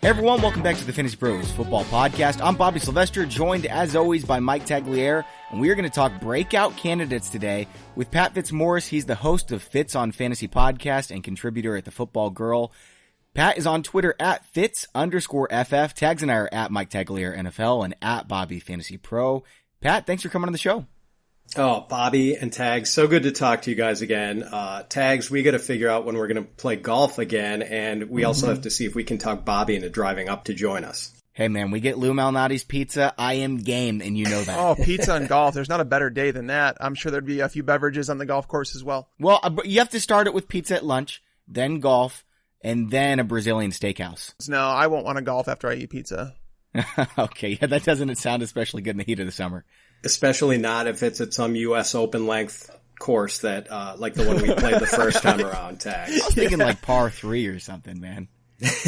Hey everyone, welcome back to the FantasyPros Football Podcast. I'm Bobby Sylvester, joined as always by Mike Tagliere, and we are going to talk breakout candidates today with Pat Fitzmaurice. He's the host of Fitz on Fantasy Podcast and contributor at The Football Girl. Pat is on Twitter at Fitz_FF. Tags and I are at Mike Tagliere NFL and at Bobby Fantasy Pro. Pat, thanks for coming on the show. Oh, Bobby and Tags, so good to talk to you guys again. Tags, we got to figure out when we're going to play golf again, and we also have to see if we can talk Bobby into driving up to join us. Hey man, we get Lou Malnati's pizza, I am game, and you know that. Oh, pizza and golf. There's not a better day than that. I'm sure there'd be a few beverages on the golf course as well. Well, you have to start it with pizza at lunch, then golf, and then a Brazilian steakhouse. No, I won't want to golf after I eat pizza. Okay, yeah, that doesn't sound especially good in the heat of the summer. Especially not if it's at some U.S. Open length course that, like the one we played the first time around, Tags. I was thinking like par 3 or something, man.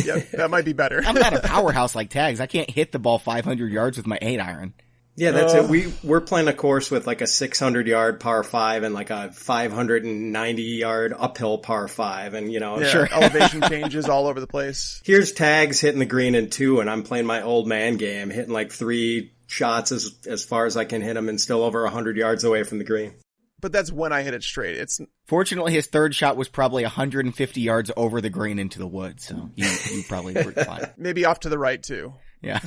Yeah, that might be better. I'm not a powerhouse like Tags. I can't hit the ball 500 yards with my 8-iron. Yeah, that's it. We're playing a course with like a 600-yard par 5 and like a 590-yard uphill par 5, and sure, elevation changes all over the place. Here's Tags hitting the green in 2, and I'm playing my old man game, hitting like 3 shots as far as I can hit them, and still over 100 yards away from the green. But that's when I hit it straight. Fortunately, his third shot was probably 150 yards over the green into the woods, so you probably were fine. Maybe off to the right too. Yeah.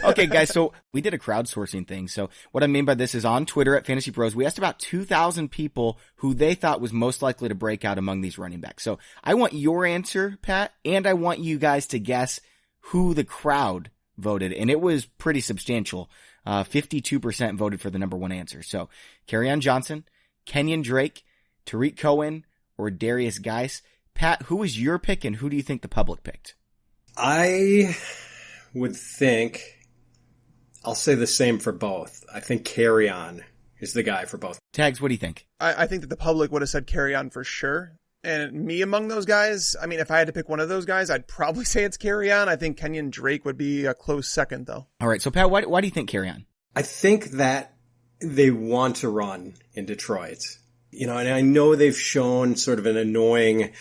Okay, guys, so we did a crowdsourcing thing. So what I mean by this is on Twitter at FantasyPros, we asked about 2,000 people who they thought was most likely to break out among these running backs. So I want your answer, Pat, and I want you guys to guess who the crowd voted, and it was pretty substantial. 52% voted for the number one answer. So Kerryon Johnson, Kenyon Drake, Tariq Cohen, or Darius Geis. Pat, who was your pick, and who do you think the public picked? I would think I'll say the same for both. I think Kerryon is the guy for both. Tags, what do you think? I think that the public would have said Kerryon for sure. And me among those guys, I mean, if I had to pick one of those guys, I'd probably say it's Kerryon. I think Kenyon Drake would be a close second, though. All right, so Pat, why do you think Kerryon? I think that they want to run in Detroit. And I know they've shown sort of an annoying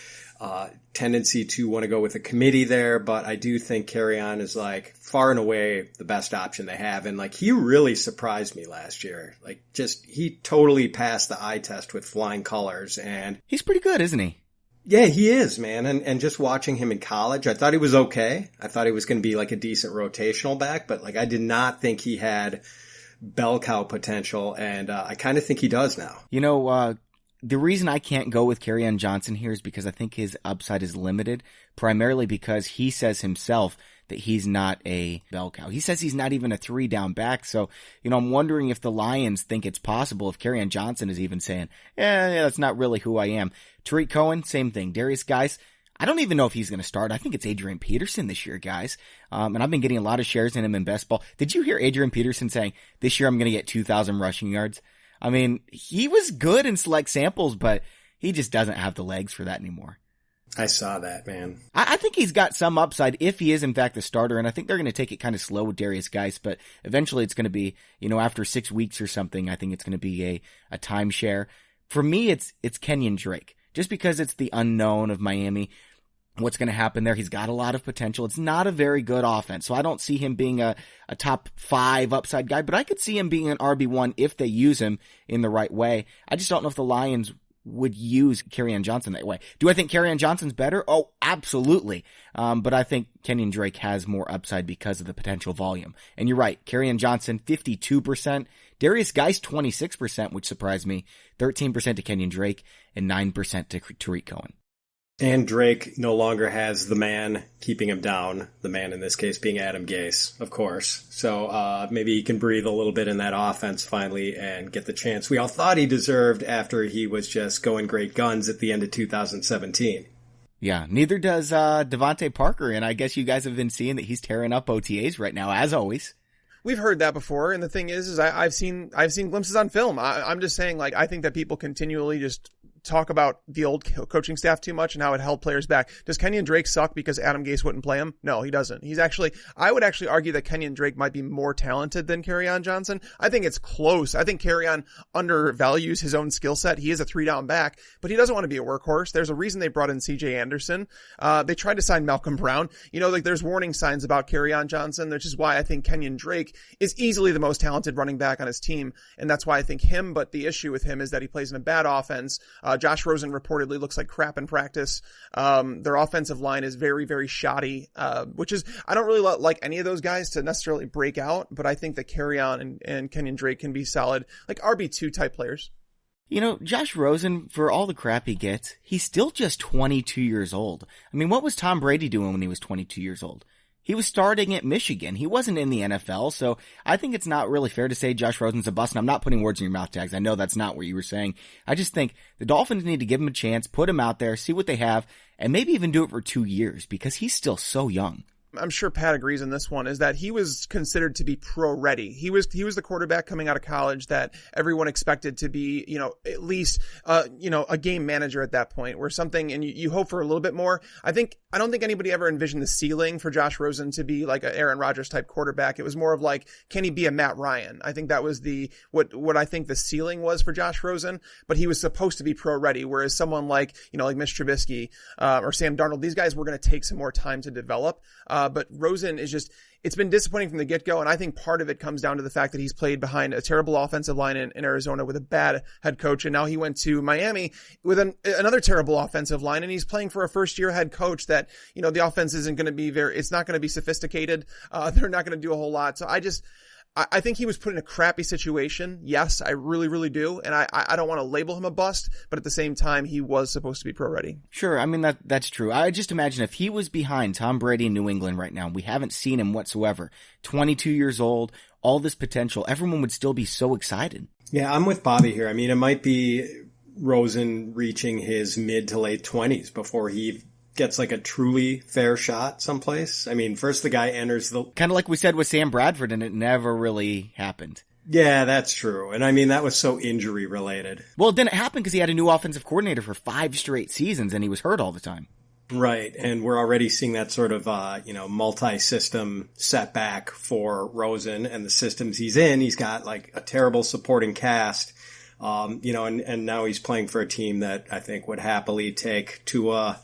tendency to want to go with a committee there, but I do think Kerryon is like far and away the best option they have. And like, he really surprised me last year. Like, he totally passed the eye test with flying colors, and he's pretty good, isn't he? Yeah, he is, man. And just watching him in college, I thought he was okay. I thought he was going to be like a decent rotational back, but like, I did not think he had bell cow potential, and I kind of think he does now. The reason I can't go with Kerryon Johnson here is because I think his upside is limited, primarily because he says himself that he's not a bell cow. He says he's not even a 3-down back. So, I'm wondering if the Lions think it's possible, if Kerryon Johnson is even saying, yeah, that's not really who I am. Tariq Cohen, same thing. Darius Geis, I don't even know if he's going to start. I think it's Adrian Peterson this year, guys. And I've been getting a lot of shares in him in best ball. Did you hear Adrian Peterson saying, this year I'm going to get 2,000 rushing yards? I mean, he was good in select samples, but he just doesn't have the legs for that anymore. I saw that, man. I think he's got some upside if he is in fact the starter, and I think they're going to take it kind of slow with Darius Geis, but eventually it's going to be, after 6 weeks or something, I think it's going to be a timeshare. For me, it's Kenyon Drake, just because it's the unknown of Miami. What's going to happen there? He's got a lot of potential. It's not a very good offense, so I don't see him being a top 5 upside guy, but I could see him being an RB1 if they use him in the right way. I just don't know if the Lions would use Kerryon Johnson that way. Do I think Kerryon Johnson's better? Oh, absolutely. But I think Kenyon Drake has more upside because of the potential volume. And you're right, Kerryon Johnson, 52%. Darius Geis, 26%, which surprised me. 13% to Kenyon Drake and 9% to Tariq Cohen. And Drake no longer has the man keeping him down, the man in this case being Adam Gase, of course. So maybe he can breathe a little bit in that offense finally and get the chance we all thought he deserved after he was just going great guns at the end of 2017. Yeah, neither does Devontae Parker, and I guess you guys have been seeing that he's tearing up OTAs right now, as always. We've heard that before, and the thing is I've seen glimpses on film. I'm just saying, like, I think that people continually just talk about the old coaching staff too much and how it held players back. Does Kenyon Drake suck because Adam Gase wouldn't play him? No, he doesn't. I would actually argue that Kenyon Drake might be more talented than Kerryon Johnson. I think it's close. I think Kerryon undervalues his own skill set. He is a 3-down back, but he doesn't want to be a workhorse. There's a reason they brought in CJ Anderson. They tried to sign Malcolm Brown. There's warning signs about Kerryon Johnson, which is why I think Kenyon Drake is easily the most talented running back on his team. And that's why I think him, but the issue with him is that he plays in a bad offense. Josh Rosen reportedly looks like crap in practice. Their offensive line is very, very shoddy, which is, I don't really like any of those guys to necessarily break out, but I think that Kerryon and Kenyon Drake can be solid, like RB2 type players. Josh Rosen, for all the crap he gets, he's still just 22 years old. I mean, what was Tom Brady doing when he was 22 years old? He was starting at Michigan. He wasn't in the NFL, so I think it's not really fair to say Josh Rosen's a bust, and I'm not putting words in your mouth, Tags. I know that's not what you were saying. I just think the Dolphins need to give him a chance, put him out there, see what they have, and maybe even do it for 2 years, because he's still so young. I'm sure Pat agrees in this one, is that he was considered to be pro ready. He was the quarterback coming out of college that everyone expected to be, at least, a game manager at that point, where something, and you hope for a little bit more. I don't think anybody ever envisioned the ceiling for Josh Rosen to be like an Aaron Rodgers type quarterback. It was more of like, can he be a Matt Ryan? I think that was what I think the ceiling was for Josh Rosen, but he was supposed to be pro ready. Whereas someone like Mitch Trubisky, or Sam Darnold, these guys were going to take some more time to develop. But Rosen is it's been disappointing from the get-go, and I think part of it comes down to the fact that he's played behind a terrible offensive line in Arizona with a bad head coach, and now he went to Miami with another terrible offensive line, and he's playing for a first-year head coach that, the offense isn't going to be it's not going to be sophisticated. They're not going to do a whole lot. So I think he was put in a crappy situation. Yes, I really, really do. And I don't want to label him a bust, but at the same time, he was supposed to be pro ready. Sure. I mean, that's true. I just imagine if he was behind Tom Brady in New England right now, we haven't seen him whatsoever, 22 years old, all this potential, everyone would still be so excited. Yeah, I'm with Bobby here. I mean, it might be Rosen reaching his mid to late 20s before he gets like a truly fair shot someplace. I mean, first the guy enters the... Kind of like we said with Sam Bradford, and it never really happened. Yeah, that's true. And I mean, that was so injury related. Well, it didn't happen because he had a new offensive coordinator for 5 straight seasons, and he was hurt all the time. Right. And we're already seeing that sort of, multi-system setback for Rosen and the systems he's in. He's got like a terrible supporting cast. And now he's playing for a team that I think would happily take Tua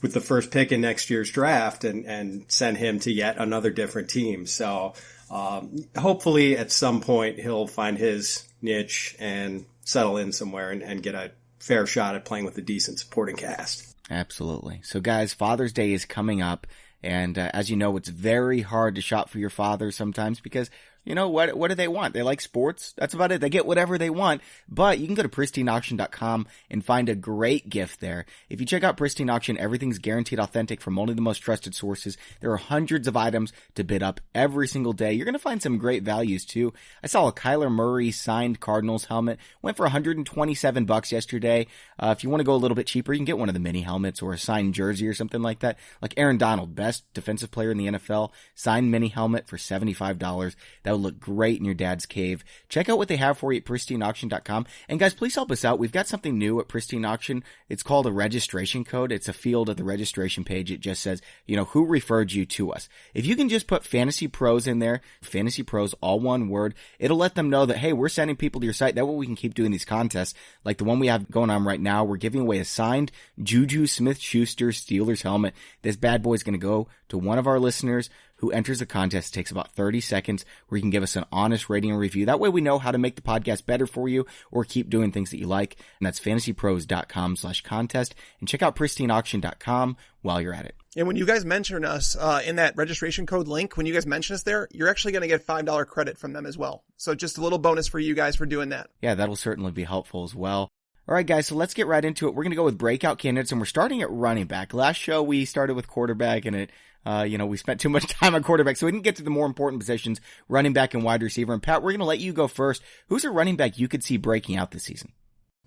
with the first pick in next year's draft and send him to yet another different team. So hopefully at some point he'll find his niche and settle in somewhere and get a fair shot at playing with a decent supporting cast. Absolutely. So guys, Father's Day is coming up. And as you know, it's very hard to shop for your father sometimes because what do they want? They like sports. That's about it. They get whatever they want. But you can go to pristineauction.com and find a great gift there. If you check out Pristine Auction, everything's guaranteed authentic from only the most trusted sources. There are hundreds of items to bid up every single day. You're going to find some great values too. I saw a Kyler Murray signed Cardinals helmet. Went for $127 yesterday. If you want to go a little bit cheaper, you can get one of the mini helmets or a signed jersey or something like that. Like Aaron Donald, best defensive player in the NFL, signed mini helmet for $75. That would look great in your dad's cave. Check out what they have for you at pristineauction.com. And guys, please help us out. We've got something new at Pristine Auction. It's called a registration code. It's a field at the registration page. It just says, who referred you to us. If you can just put FantasyPros in there, FantasyPros, all one word, it'll let them know that, hey, we're sending people to your site. That way we can keep doing these contests like the one we have going on right now. We're giving away a signed JuJu Smith-Schuster Steelers helmet. This bad boy's going to go to one of our listeners who enters a contest. It takes about 30 seconds where you can give us an honest rating and review. That way we know how to make the podcast better for you or keep doing things that you like. And that's fantasypros.com/contest. And check out pristineauction.com while you're at it. And when you guys mention us in that registration code link, when you guys mention us there, you're actually going to get $5 credit from them as well. So just a little bonus for you guys for doing that. Yeah, that'll certainly be helpful as well. All right, guys, so let's get right into it. We're going to go with breakout candidates, and we're starting at running back. Last show, we started with quarterback, and we spent too much time on quarterback, so we didn't get to the more important positions, running back and wide receiver. And Pat, we're going to let you go first. Who's a running back you could see breaking out this season?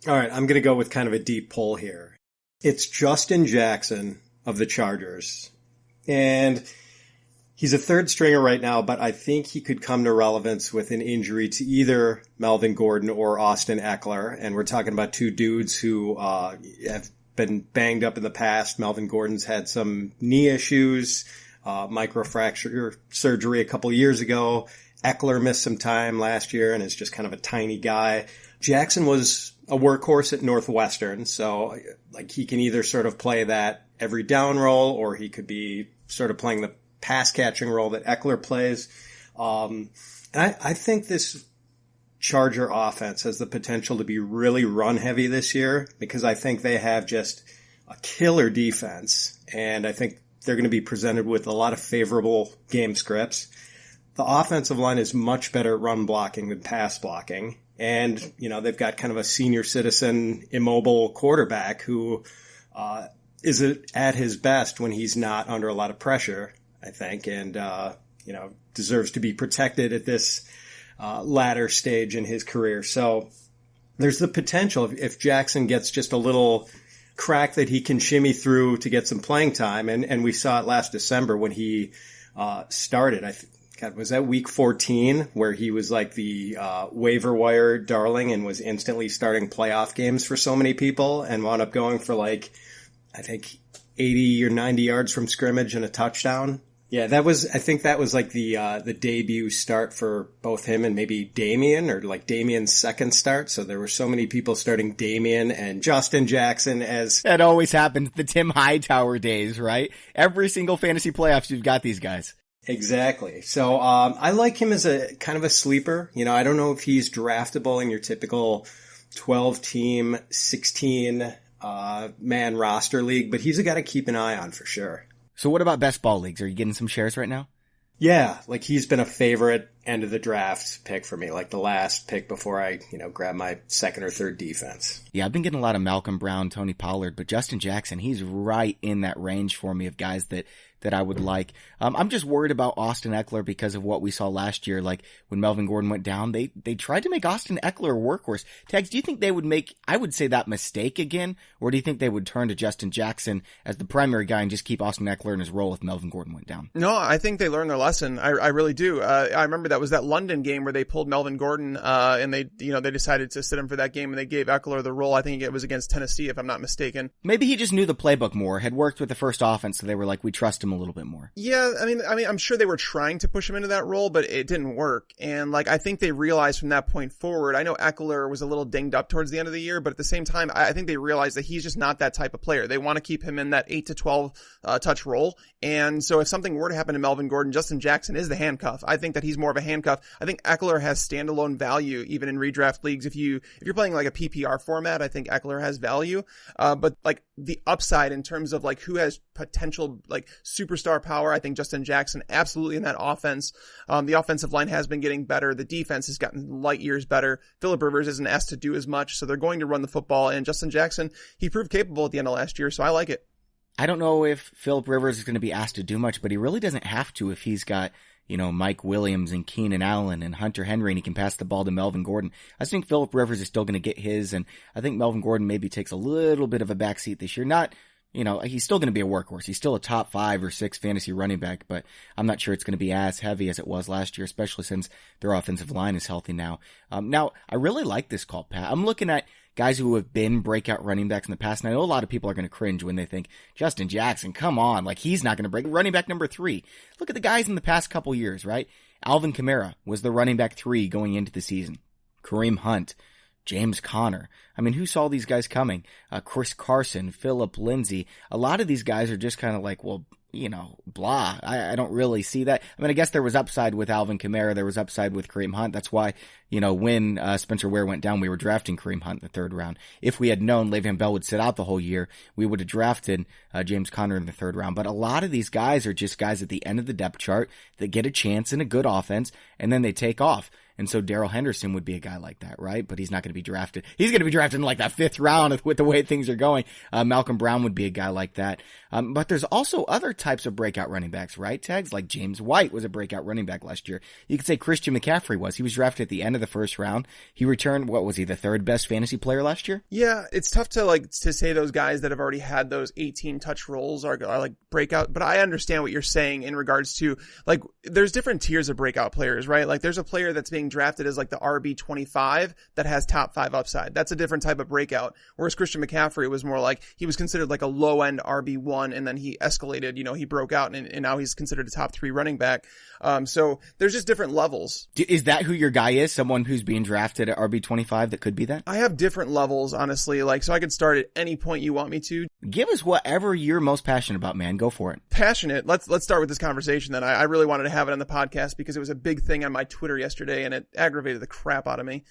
All right, I'm going to go with kind of a deep pull here. It's Justin Jackson of the Chargers. And He's a third stringer right now, but I think he could come to relevance with an injury to either Melvin Gordon or Austin Eckler. And we're talking about two dudes who have been banged up in the past. Melvin Gordon's had some knee issues, microfracture surgery a couple years ago. Eckler missed some time last year and is just kind of a tiny guy. Jackson was a workhorse at Northwestern, so like he can either sort of play that every down role or he could be sort of playing the pass catching role that Eckler plays. And I think this Charger offense has the potential to be really run heavy this year because I think they have just a killer defense. And I think they're going to be presented with a lot of favorable game scripts. The offensive line is much better at run blocking than pass blocking. And, you know, they've got kind of a senior citizen immobile quarterback who, is at his best when he's not under a lot of pressure, I think, and, you know, deserves to be protected at this latter stage in his career. So there's the potential if Jackson gets just a little crack that he can shimmy through to get some playing time. And we saw it last December when he started. Was that week 14 where he was like the waiver wire darling and was instantly starting playoff games for so many people and wound up going for like, I think 80 or 90 yards from scrimmage and a touchdown. Yeah, I think that was like the debut start for both him and maybe Damian, or like Damian's second start. So there were so many people starting Damian and Justin Jackson as... That always happens, the Tim Hightower days, right? Every single fantasy playoffs, you've got these guys. Exactly. So, I like him as a kind of a sleeper. You know, I don't know if he's draftable in your typical 12 team, 16, man roster league, but he's a guy to keep an eye on for sure. So what about best ball leagues? Are you getting some shares right now? Yeah, like he's been a favorite end of the draft pick for me, like the last pick before I, you know, grab my second or third defense. Yeah, I've been getting a lot of Malcolm Brown, Tony Pollard, but Justin Jackson, he's right in that range for me of guys that I would like. I'm just worried about Austin Eckler because of what we saw last year. Like when Melvin Gordon went down, they tried to make Austin Eckler a workhorse. Tags, do you think they would make, I would say, that mistake again? Or do you think they would turn to Justin Jackson as the primary guy and just keep Austin Eckler in his role if Melvin Gordon went down? No, I think they learned their lesson. I really do. I remember that was that London game where they pulled Melvin Gordon, and they decided to sit him for that game and they gave Eckler the role. I think it was against Tennessee, if I'm not mistaken. Maybe he just knew the playbook more, had worked with the first offense, so they were like, we trust him a little bit more. Yeah, I mean, I'm sure they were trying to push him into that role, but it didn't work. And like, I think they realized from that point forward, I know Eckler was a little dinged up towards the end of the year, but at the same time, I think they realized that he's just not that type of player. They want to keep him in that 8 to 12 touch role. And so if something were to happen to Melvin Gordon, Justin Jackson is the handcuff. I think that he's more of a handcuff. I think Eckler has standalone value even in redraft leagues. If you're playing like a PPR format, I think Eckler has value. But like the upside in terms of like who has potential like superstar power, I think Justin Jackson absolutely in that offense. The offensive line has been getting better. The defense has gotten light years better. Phillip Rivers isn't asked to do as much, so they're going to run the football. And Justin Jackson, he proved capable at the end of last year, so I like it. I don't know if Phillip Rivers is going to be asked to do much, but he really doesn't have to if he's got, you know, Mike Williams and Keenan Allen and Hunter Henry, and he can pass the ball to Melvin Gordon. I just think Phillip Rivers is still going to get his, and I think Melvin Gordon maybe takes a little bit of a backseat this year. Not, you know, he's still going to be a workhorse. He's still a top 5 or 6 fantasy running back, but I'm not sure it's going to be as heavy as it was last year, especially since their offensive line is healthy now. Now, I really like this call, Pat. I'm looking at guys who have been breakout running backs in the past, and I know a lot of people are going to cringe when they think, Justin Jackson, come on, like he's not going to break. Running back number 3. Look at the guys in the past couple years, right? Alvin Kamara was the running back 3 going into the season. Kareem Hunt, James Conner. I mean, who saw these guys coming? Chris Carson, Phillip Lindsay. A lot of these guys are just kind of like, well, you know, blah. I don't really see that. I mean, I guess there was upside with Alvin Kamara. There was upside with Kareem Hunt. That's why, you know, when Spencer Ware went down, we were drafting Kareem Hunt in the 3rd round. If we had known Le'Veon Bell would sit out the whole year, we would have drafted James Conner in the 3rd round. But a lot of these guys are just guys at the end of the depth chart that get a chance in a good offense, and then they take off. And so Darrell Henderson would be a guy like that, right? But he's not going to be drafted. He's going to be drafted in like that 5th round with the way things are going. Malcolm Brown would be a guy like that. But there's also other types of breakout running backs, right? Tags like James White was a breakout running back last year. You could say Christian McCaffrey was. He was drafted at the end of the 1st round. He returned, what was he, the 3rd best fantasy player last year? Yeah, it's tough to say those guys that have already had those 18 touch roles are like breakout, but I understand what you're saying in regards to like there's different tiers of breakout players, right? Like there's a player that's being drafted as like the RB25 that has top 5 upside. That's a different type of breakout. Whereas Christian McCaffrey was more like he was considered like a low end RB1 and then he escalated, he broke out and now he's considered a top 3 running back. So there's just different levels. Is that who your guy is? Someone who's being drafted at RB25 that could be that? I have different levels, honestly. So I could start at any point you want me to. Give us whatever you're most passionate about, man. Go for it. Passionate. Let's start with this conversation then. I really wanted to have it on the podcast because it was a big thing on my Twitter yesterday and it aggravated the crap out of me.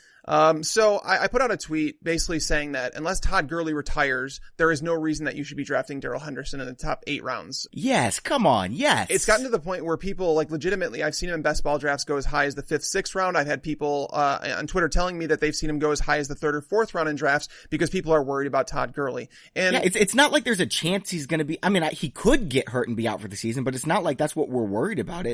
So I put out a tweet basically saying that unless Todd Gurley retires, there is no reason that you should be drafting Darrell Henderson in the top 8 rounds. Yes, come on, yes. It's gotten to the point where people legitimately, I've seen him in best ball drafts go as high as the 5th, 6th round. I've had people on Twitter telling me that they've seen him go as high as the 3rd or 4th round in drafts because people are worried about Todd Gurley. And yeah, it's not like there's a chance he's going to be, he could get hurt and be out for the season, but it's not like that's what we're worried about.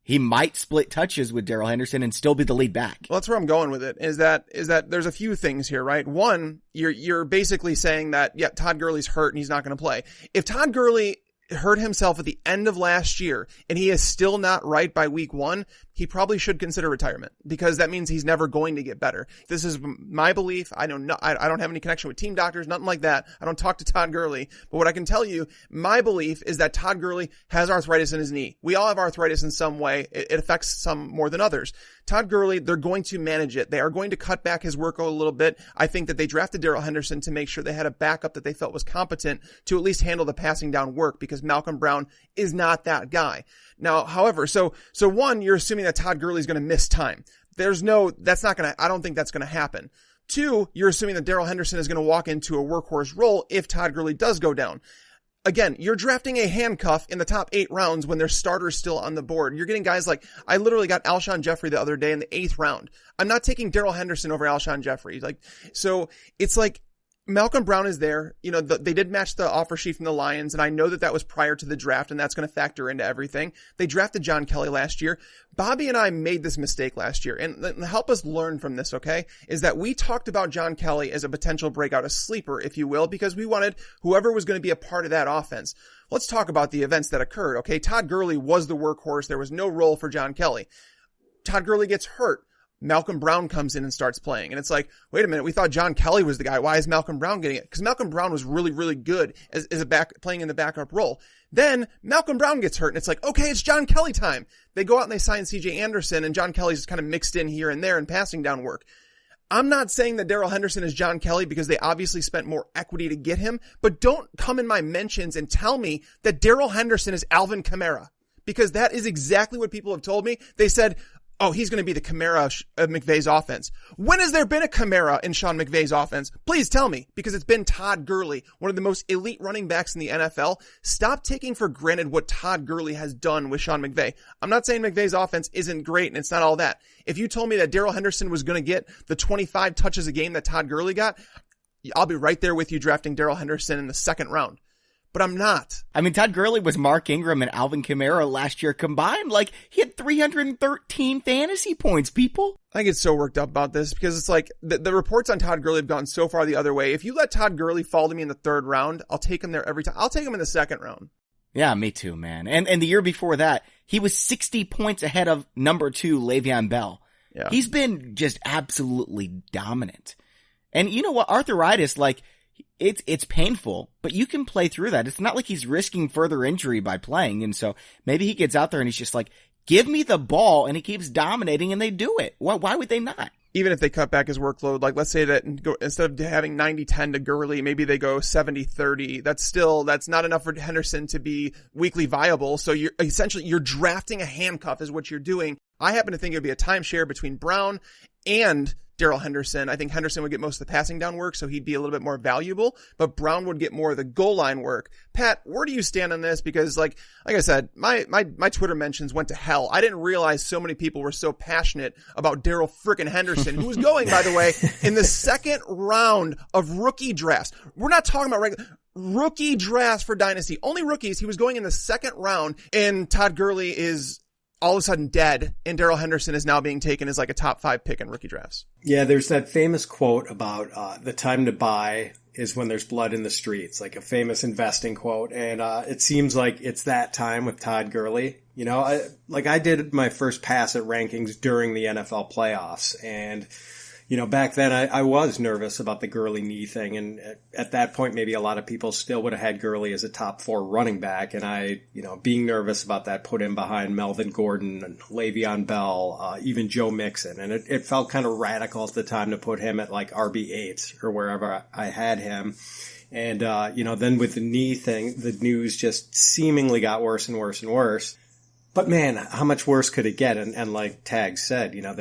He might split touches with Darrell Henderson and still be the lead back. Well, that's where I'm going with it, is that there's a few things here, right? One, you're basically saying that, yeah, Todd Gurley's hurt and he's not going to play. If Todd Gurley hurt himself at the end of last year and he is still not right by week 1, he probably should consider retirement because that means he's never going to get better. This is my belief. I don't have any connection with team doctors, nothing like that. I don't talk to Todd Gurley, but what I can tell you, my belief is that Todd Gurley has arthritis in his knee. We all have arthritis in some way. It affects some more than others. Todd Gurley, they're going to manage it. They are going to cut back his workload a little bit. I think that they drafted Darrell Henderson to make sure they had a backup that they felt was competent to at least handle the passing down work because Malcolm Brown is not that guy. Now, however, so one, you're assuming that Todd Gurley is going to miss time. I don't think that's going to happen. 2, you're assuming that Darrell Henderson is going to walk into a workhorse role if Todd Gurley does go down. Again, you're drafting a handcuff in the top 8 rounds when there's starters still on the board. You're getting guys like, I literally got Alshon Jeffrey the other day in the 8th round. I'm not taking Darrell Henderson over Alshon Jeffrey. So it's like, Malcolm Brown is there. They did match the offer sheet from the Lions, and I know that was prior to the draft, and that's going to factor into everything. They drafted John Kelly last year. Bobby and I made this mistake last year, and help us learn from this, okay, is that we talked about John Kelly as a potential breakout, a sleeper, if you will, because we wanted whoever was going to be a part of that offense. Let's talk about the events that occurred, okay? Todd Gurley was the workhorse. There was no role for John Kelly. Todd Gurley gets hurt. Malcolm Brown comes in and starts playing. And it's like, wait a minute, we thought John Kelly was the guy. Why is Malcolm Brown getting it? Because Malcolm Brown was really, really good as playing in the backup role. Then Malcolm Brown gets hurt and it's like, okay, it's John Kelly time. They go out and they sign CJ Anderson and John Kelly's just kind of mixed in here and there in passing down work. I'm not saying that Darrell Henderson is John Kelly because they obviously spent more equity to get him, but don't come in my mentions and tell me that Darrell Henderson is Alvin Kamara, because that is exactly what people have told me. They said, oh, he's going to be the Kamara of McVay's offense. When has there been a Kamara in Sean McVay's offense? Please tell me, because it's been Todd Gurley, one of the most elite running backs in the NFL. Stop taking for granted what Todd Gurley has done with Sean McVay. I'm not saying McVay's offense isn't great and it's not all that. If you told me that Darrell Henderson was going to get the 25 touches a game that Todd Gurley got, I'll be right there with you drafting Darrell Henderson in the 2nd round. But I'm not. Todd Gurley was Mark Ingram and Alvin Kamara last year combined. He had 313 fantasy points, people. I get so worked up about this because it's like the reports on Todd Gurley have gone so far the other way. If you let Todd Gurley fall to me in the 3rd round, I'll take him there every time. I'll take him in the 2nd round. Yeah, me too, man. And the year before that, he was 60 points ahead of number 2, Le'Veon Bell. Yeah. He's been just absolutely dominant. And you know what? Arthritis, it's painful, but you can play through that. It's not like he's risking further injury by playing. And so maybe he gets out there and he's just like, give me the ball, and he keeps dominating and they do it. Why would they not? Even if they cut back his workload, let's say that instead of having 90-10 to Gurley, maybe they go 70-30. That's not enough for Henderson to be weekly viable. So you're drafting a handcuff is what you're doing. I happen to think it would be a timeshare between Brown and Darrell Henderson. I think Henderson would get most of the passing down work, so he'd be a little bit more valuable, but Brown would get more of the goal line work. Pat, where do you stand on this? Because like I said, my Twitter mentions went to hell. I didn't realize so many people were so passionate about Darrell frickin' Henderson, who was going, by the way, in the second round of rookie drafts. We're not talking about rookie drafts for Dynasty. Only rookies. He was going in the second round, and Todd Gurley is all of a sudden dead, and Darrell Henderson is now being taken as like a top 5 pick in rookie drafts. Yeah, there's that famous quote about the time to buy is when there's blood in the streets, like a famous investing quote. And it seems like it's that time with Todd Gurley. You know, I did my first pass at rankings during the NFL playoffs, and you know, back then I was nervous about the Gurley knee thing. And at that point, maybe a lot of people still would have had Gurley as a top 4 running back. And I, you know, being nervous about that, put him behind Melvin Gordon and Le'Veon Bell, even Joe Mixon. And it felt kind of radical at the time to put him at like RB8 or wherever I had him. And, you know, then with the knee thing, the news just seemingly got worse and worse and worse. But man, how much worse could it get? And like Tag said, you know,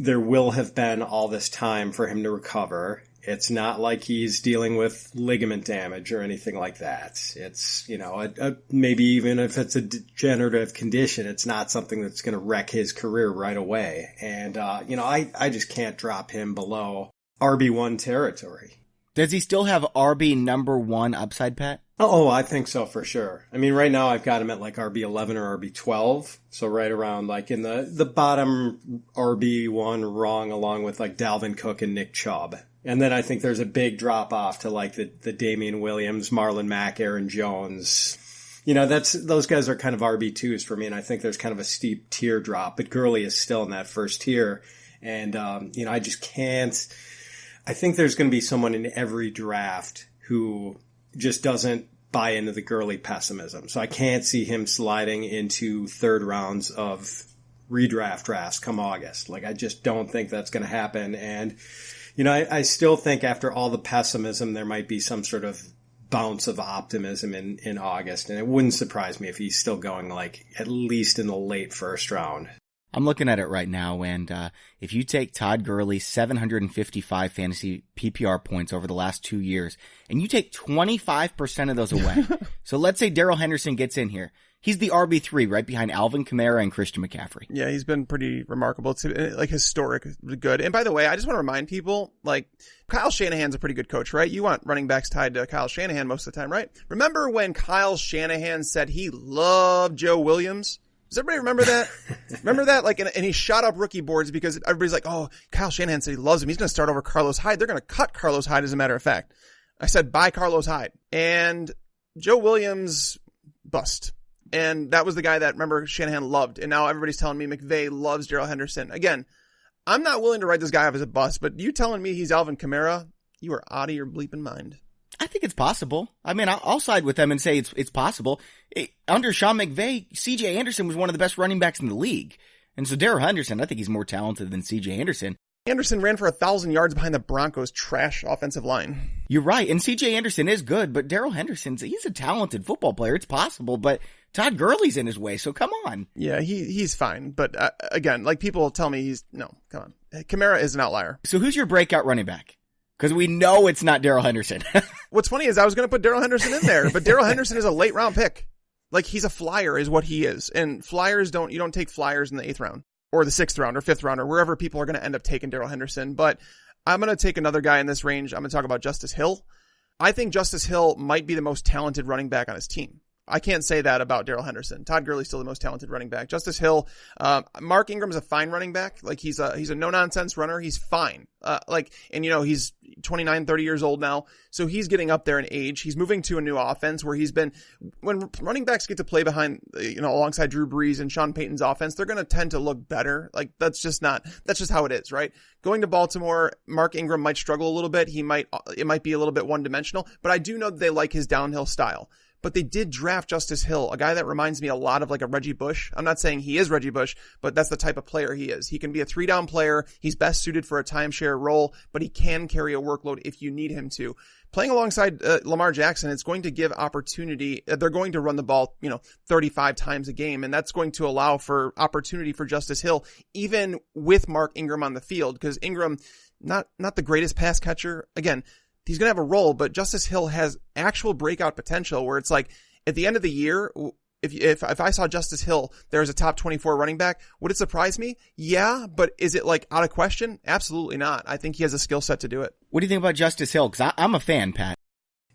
there will have been all this time for him to recover. It's not like he's dealing with ligament damage or anything like that. It's, you know, maybe even if it's a degenerative condition, it's not something that's going to wreck his career right away. And, you know, I just can't drop him below RB1 territory. Does he still have RB number 1 upside, Pat? Oh, I think so for sure. I mean, right now I've got him at like RB11 or RB12. So right around like in the bottom RB1 rung along with like Dalvin Cook and Nick Chubb. And then I think there's a big drop off to like the Damian Williams, Marlon Mack, Aaron Jones. You know, those guys are kind of RB2s for me. And I think there's kind of a steep tier drop, but Gurley is still in that first tier. And, you know, I just can't. I think there's going to be someone in every draft who just doesn't buy into the Gurley pessimism. So I can't see him sliding into third rounds of redraft drafts come August. Like, I just don't think that's going to happen. And, you know, I still think after all the pessimism, there might be some sort of bounce of optimism in August. And it wouldn't surprise me if he's still going like at least in the late first round. I'm looking at it right now, and if you take Todd Gurley's 755 fantasy PPR points over the last 2 years, and you take 25% of those away, so let's say Darrell Henderson gets in here. He's the RB3 right behind Alvin Kamara and Christian McCaffrey. Yeah, he's been pretty remarkable. It's like historic good. And by the way, I just want to remind people, like, Kyle Shanahan's a pretty good coach, right? You want running backs tied to Kyle Shanahan most of the time, right? Remember when Kyle Shanahan said he loved Joe Williams? Does everybody remember that? Remember that? Like, and he shot up rookie boards because everybody's like, oh, Kyle Shanahan said he loves him. He's going to start over Carlos Hyde. They're going to cut Carlos Hyde, as a matter of fact. I said, buy Carlos Hyde. And Joe Williams, bust. And that was the guy that, remember, Shanahan loved. And now everybody's telling me McVay loves Darrell Henderson. Again, I'm not willing to write this guy off as a bust, but you telling me he's Alvin Kamara, you are out of your bleeping mind. I think it's possible. I mean, I'll side with them and say it's possible. Under Sean McVay, C.J. Anderson was one of the best running backs in the league. And so Darrell Henderson, I think he's more talented than C.J. Anderson. Anderson ran for 1,000 yards behind the Broncos' trash offensive line. You're right. And C.J. Anderson is good, but Darrell Henderson's, he's a talented football player. It's possible, but Todd Gurley's in his way, so come on. Yeah, he's fine. But again, like people tell me no, come on. Kamara is an outlier. So who's your breakout running back? Because we know it's not Darrell Henderson. What's funny is I was going to put Darrell Henderson in there, but Darrell Henderson is a late round pick. Like, he's a flyer is what he is. And flyers you don't take flyers in the 8th round or the 6th round or 5th round or wherever people are going to end up taking Darrell Henderson. But I'm going to take another guy in this range. I'm going to talk about Justice Hill. I think Justice Hill might be the most talented running back on his team. I can't say that about Darrell Henderson. Todd Gurley's still the most talented running back. Justice Hill, Mark Ingram's a fine running back. Like, he's a no-nonsense runner. He's fine. And you know, he's 29, 30 years old now. So he's getting up there in age. He's moving to a new offense where when running backs get to play behind, you know, alongside Drew Brees and Sean Payton's offense, they're going to tend to look better. Like, that's just how it is, right? Going to Baltimore, Mark Ingram might struggle a little bit. It might be a little bit one-dimensional, but I do know that they like his downhill style. but they did draft Justice Hill, a guy that reminds me a lot of like a Reggie Bush. I'm not saying he is Reggie Bush, but that's the type of player he is. He can be a 3-down player. He's best suited for a timeshare role, but he can carry a workload if you need him to. Playing alongside Lamar Jackson, it's going to give opportunity. They're going to run the ball, 35 times a game, and that's going to allow for opportunity for Justice Hill, even with Mark Ingram on the field, because Ingram, not the greatest pass catcher. Again, he's going to have a role, but Justice Hill has actual breakout potential where it's like at the end of the year, if I saw Justice Hill there as a top 24 running back, would it surprise me? Yeah, but is it like out of question? Absolutely not. I think he has a skill set to do it. What do you think about Justice Hill? Because I'm a fan, Pat.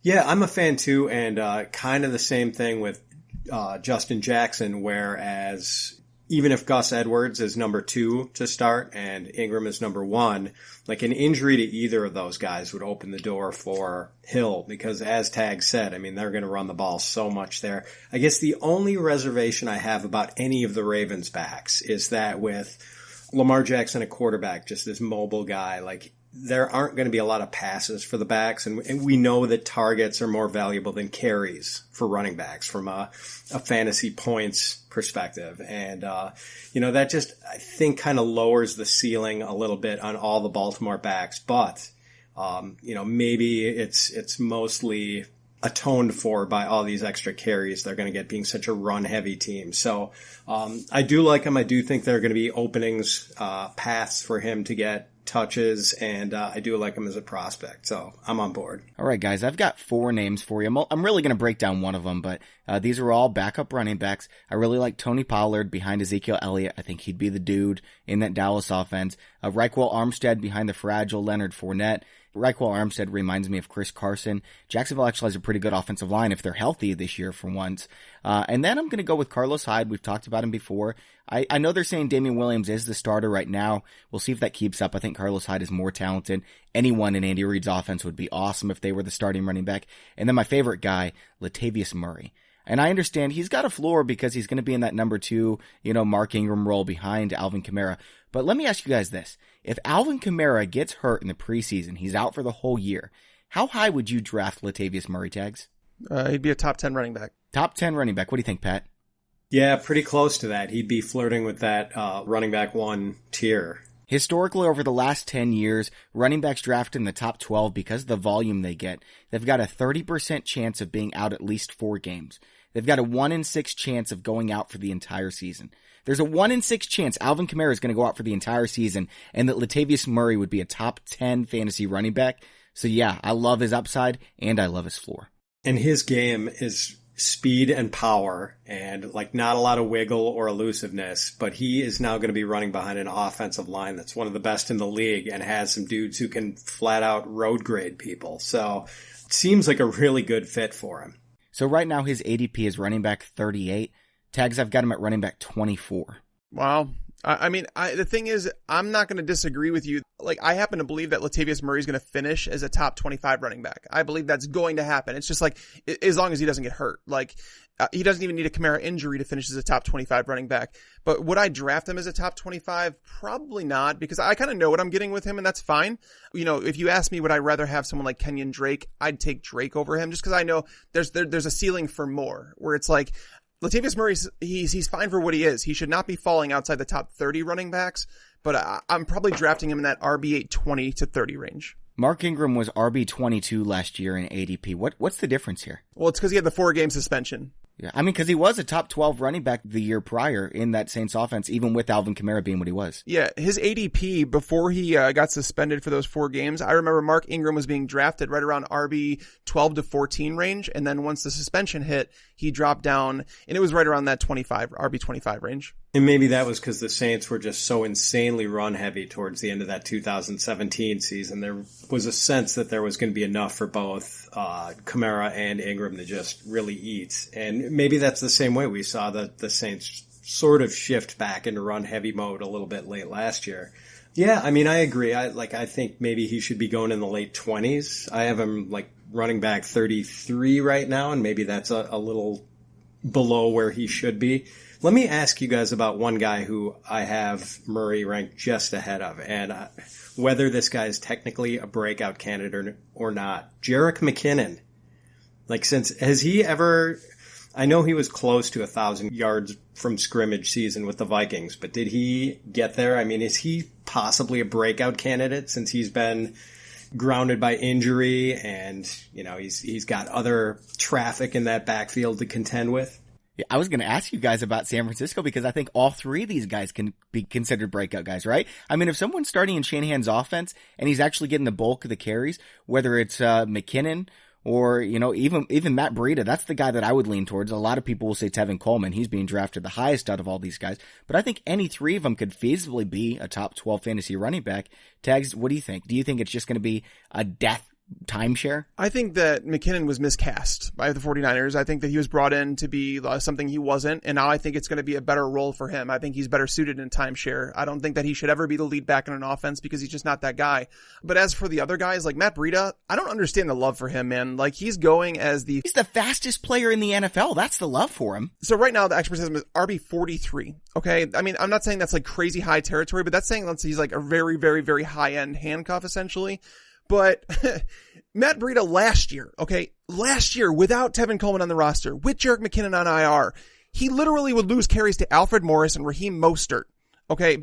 Yeah, I'm a fan too, and kind of the same thing with Justin Jackson, whereas even if Gus Edwards is number 2 to start and Ingram is number 1, like an injury to either of those guys would open the door for Hill because as Tag said, I mean, they're going to run the ball so much there. I guess the only reservation I have about any of the Ravens backs is that with Lamar Jackson, a quarterback, just this mobile guy, like there aren't going to be a lot of passes for the backs, and we know that targets are more valuable than carries for running backs from a fantasy points perspective. And, that just, I think, kind of lowers the ceiling a little bit on all the Baltimore backs. But, maybe it's mostly atoned for by all these extra carries they're going to get being such a run-heavy team. So I do like him. I do think there are going to be openings, paths for him to get touches, and I do like him as a prospect, so I'm on board. All right, guys, I've got 4 names for you. I'm really going to break down one of them, but these are all backup running backs. I really like Tony Pollard behind Ezekiel Elliott. I think he'd be the dude in that Dallas offense. Raekwon Armstead behind the fragile Leonard Fournette. Raekwon Armstead reminds me of Chris Carson. Jacksonville actually has a pretty good offensive line if they're healthy this year for once. And then I'm going to go with Carlos Hyde. We've talked about him before. I know they're saying Damian Williams is the starter right now. We'll see if that keeps up. I think Carlos Hyde is more talented. Anyone in Andy Reid's offense would be awesome if they were the starting running back. And then my favorite guy, Latavius Murray. And I understand he's got a floor because he's going to be in that number 2, Mark Ingram role behind Alvin Kamara. But let me ask you guys this. If Alvin Kamara gets hurt in the preseason, he's out for the whole year, how high would you draft Latavius Murray, Tags? He'd be a top 10 running back. Top 10 running back. What do you think, Pat? Yeah, pretty close to that. He'd be flirting with that running back 1 tier. Historically, over the last 10 years, running backs drafted in the top 12 because of the volume they get. They've got a 30% chance of being out at least 4 games. They've got a 1 in 6 chance of going out for the entire season. There's a 1 in 6 chance Alvin Kamara is going to go out for the entire season and that Latavius Murray would be a top 10 fantasy running back. So yeah, I love his upside and I love his floor. And his game is speed and power and like not a lot of wiggle or elusiveness, but he is now going to be running behind an offensive line that's one of the best in the league and has some dudes who can flat out road grade people. So it seems like a really good fit for him. So right now his ADP is running back 38. Tags, I've got him at running back 24. Wow. The thing is, I'm not going to disagree with you. Like, I happen to believe that Latavius Murray is going to finish as a top 25 running back. I believe that's going to happen. It's just like, as long as he doesn't get hurt. Like, he doesn't even need a Kamara injury to finish as a top 25 running back. But would I draft him as a top 25? Probably not, because I kind of know what I'm getting with him, and that's fine. If you ask me, would I rather have someone like Kenyon Drake? I'd take Drake over him, just because I know there's a ceiling for more, where it's like, Latavius Murray, he's fine for what he is. He should not be falling outside the top 30 running backs, but I'm probably drafting him in that RB8 20 to 30 range. Mark Ingram was RB22 last year in ADP. What's the difference here? Well, it's because he had the 4-game suspension. Yeah, because he was a top 12 running back the year prior in that Saints offense, even with Alvin Kamara being what he was. Yeah, his ADP before he got suspended for those 4 games, I remember Mark Ingram was being drafted right around RB 12 to 14 range, and then once the suspension hit, he dropped down, and it was right around that RB 25 range. And maybe that was because the Saints were just so insanely run heavy towards the end of that 2017 season. There was a sense that there was going to be enough for both Kamara and Ingram to just really eat. And maybe that's the same way we saw the Saints sort of shift back into run heavy mode a little bit late last year. Yeah, I agree. I think maybe he should be going in the late 20s. I have him like running back 33 right now, and maybe that's a little below where he should be. Let me ask you guys about one guy who I have Murray ranked just ahead of, and whether this guy is technically a breakout candidate or not. Jerick McKinnon. Like, has he ever, I know he was close to 1,000 yards from scrimmage season with the Vikings, but did he get there? I mean, is he possibly a breakout candidate since he's been grounded by injury and, he's got other traffic in that backfield to contend with? Yeah, I was going to ask you guys about San Francisco because I think all three of these guys can be considered breakout guys, right? I mean, if someone's starting in Shanahan's offense and he's actually getting the bulk of the carries, whether it's McKinnon or, even Matt Breida, that's the guy that I would lean towards. A lot of people will say Tevin Coleman. He's being drafted the highest out of all these guys. But I think any three of them could feasibly be a top 12 fantasy running back. Tags, what do you think? Do you think it's just going to be a death timeshare? I think that McKinnon was miscast by the 49ers. I think that he was brought in to be something he wasn't, and now I think it's going to be a better role for him. I think he's better suited in timeshare. I don't think that he should ever be the lead back in an offense because he's just not that guy. But as for the other guys, like Matt Breida, I don't understand the love for him, man. Like, he's the fastest player in the NFL. That's the love for him. So right now, the expert says him is RB 43. Okay. I mean, I'm not saying that's like crazy high territory, but that's saying he's like a very, very, very high end handcuff essentially. But Matt Breida last year, without Tevin Coleman on the roster, with Jerick McKinnon on IR, he literally would lose carries to Alfred Morris and Raheem Mostert. Okay.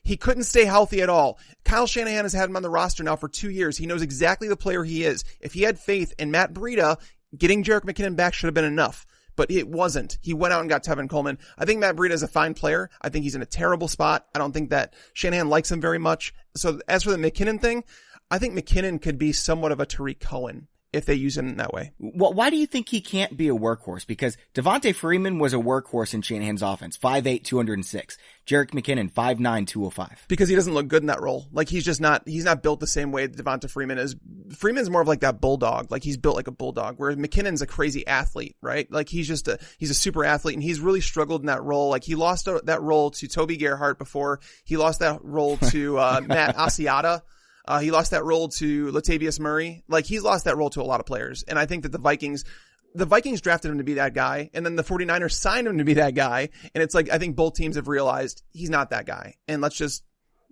He couldn't stay healthy at all. Kyle Shanahan has had him on the roster now for 2 years. He knows exactly the player he is. If he had faith in Matt Breida, getting Jerick McKinnon back should have been enough. But it wasn't. He went out and got Tevin Coleman. I think Matt Breida is a fine player. I think he's in a terrible spot. I don't think that Shanahan likes him very much. So as for the McKinnon thing, I think McKinnon could be somewhat of a Tariq Cohen if they use him in that way. Well, why do you think he can't be a workhorse? Because Devontae Freeman was a workhorse in Shanahan's offense. 5'8", 206. Jerick McKinnon, 5'9", 205. Because he doesn't look good in that role. Like, he's not built the same way that Devonta Freeman is. Freeman's more of like that bulldog. Like, he's built like a bulldog, whereas McKinnon's a crazy athlete, right? Like, he's a super athlete, and he's really struggled in that role. Like, he lost that role to Toby Gerhart before. He lost that role to Matt Asiata. He lost that role to Latavius Murray. Like, he's lost that role to a lot of players. And I think that the Vikings drafted him to be that guy, and then the 49ers signed him to be that guy. And it's like, I think both teams have realized he's not that guy. And let's just,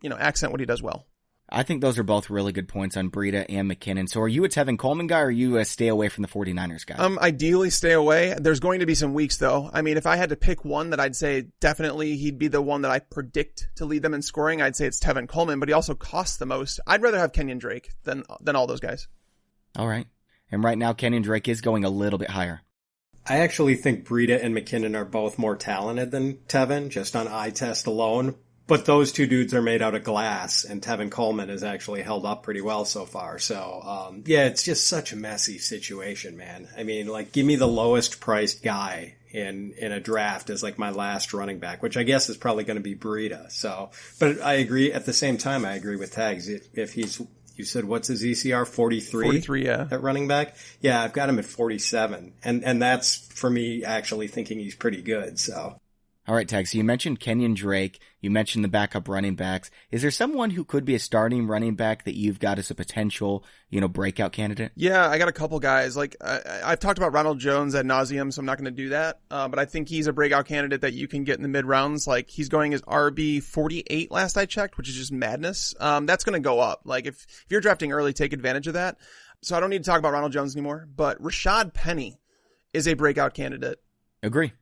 accent what he does well. I think those are both really good points on Breida and McKinnon. So are you a Tevin Coleman guy, or are you a stay away from the 49ers guy? Ideally stay away. There's going to be some weeks though. I mean, if I had to pick one that I'd say definitely he'd be the one that I predict to lead them in scoring, I'd say it's Tevin Coleman, but he also costs the most. I'd rather have Kenyon Drake than all those guys. All right. And right now, Kenyon Drake is going a little bit higher. I actually think Breida and McKinnon are both more talented than Tevin, just on eye test alone. But those two dudes are made out of glass, and Tevin Coleman has actually held up pretty well so far. So, it's just such a messy situation, man. I mean, like, give me the lowest priced guy in a draft as like my last running back, which I guess is probably going to be Breida. So, but I agree at the same time. I agree with Tags. If you said, what's his ECR? 43? 43, yeah. At running back? Yeah, I've got him at 47. And that's for me actually thinking he's pretty good. So. All right, Tag. So you mentioned Kenyon Drake. You mentioned the backup running backs. Is there someone who could be a starting running back that you've got as a potential, breakout candidate? Yeah, I got a couple guys. Like, I've talked about Ronald Jones ad nauseum, so I'm not going to do that. But I think he's a breakout candidate that you can get in the mid rounds. Like, he's going as RB 48 last I checked, which is just madness. That's going to go up. Like, if you're drafting early, take advantage of that. So I don't need to talk about Ronald Jones anymore, but Rashad Penny is a breakout candidate. Agree.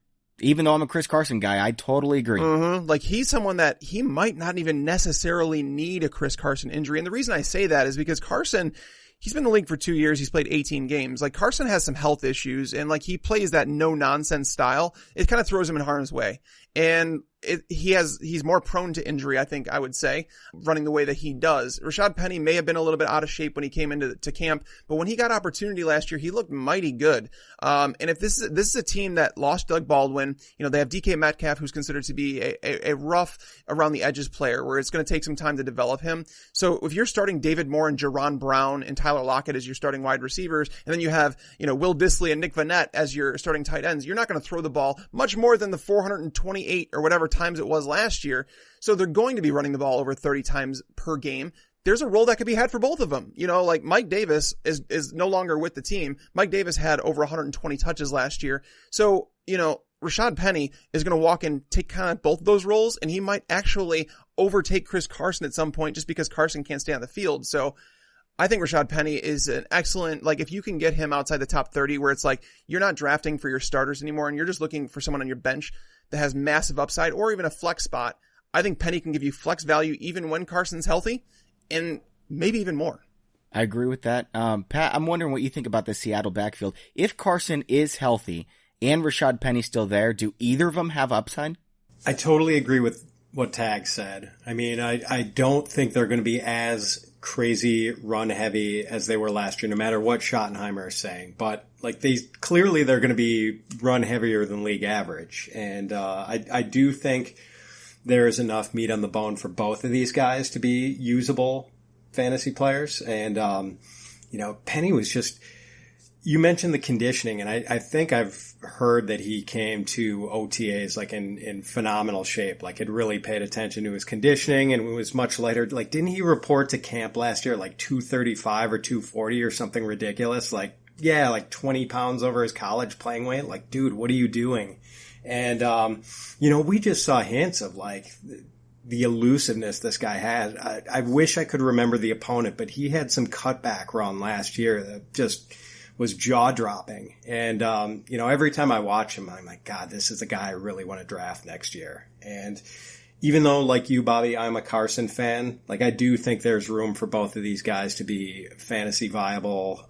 Even though I'm a Chris Carson guy, I totally agree. Mm-hmm. Like, he's someone that he might not even necessarily need a Chris Carson injury. And the reason I say that is because Carson, he's been in the league for 2 years. He's played 18 games. Like, Carson has some health issues, and like, he plays that no nonsense style. It kind of throws him in harm's way. And he's more prone to injury, I think I would say, running the way that he does. Rashad Penny may have been a little bit out of shape when he came into camp, but when he got opportunity last year, he looked mighty good. And if this is a team that lost Doug Baldwin, they have DK Metcalf, who's considered to be a rough around the edges player, where it's going to take some time to develop him. So if you're starting David Moore and Jaron Brown and Tyler Lockett as your starting wide receivers, and then you have, Will Dissly and Nick Vannett as your starting tight ends, you're not going to throw the ball much more than the 428 or whatever times it was last year. So they're going to be running the ball over 30 times per game. There's a role that could be had for both of them. Like Mike Davis is no longer with the team. Mike Davis had over 120 touches last year. So, Rashad Penny is going to walk and take kind of both of those roles, and he might actually overtake Chris Carson at some point just because Carson can't stay on the field. So I think Rashad Penny is an excellent, like if you can get him outside the top 30 where it's like you're not drafting for your starters anymore and you're just looking for someone on your bench that has massive upside or even a flex spot, I think Penny can give you flex value even when Carson's healthy and maybe even more. I agree with that. Pat, I'm wondering what you think about the Seattle backfield. If Carson is healthy and Rashad Penny's still there, do either of them have upside? I totally agree with what Tag said. I mean, I don't think they're going to be as crazy run heavy as they were last year, no matter what Schottenheimer is saying. But like they're going to be run heavier than league average. And I do think there is enough meat on the bone for both of these guys to be usable fantasy players. And, Penny was just, you mentioned the conditioning, and I think I've heard that he came to OTAs like in phenomenal shape, like had really paid attention to his conditioning and was much lighter. Like, didn't he report to camp last year like 235 or 240 or something ridiculous? Like, yeah, like 20 pounds over his college playing weight. Like, dude, what are you doing? And, we just saw hints of like the elusiveness this guy had. I wish I could remember the opponent, but he had some cutback run last year that just was jaw-dropping. And, every time I watch him, I'm like, God, this is a guy I really want to draft next year. And even though, like you, Bobby, I'm a Carson fan, like I do think there's room for both of these guys to be fantasy viable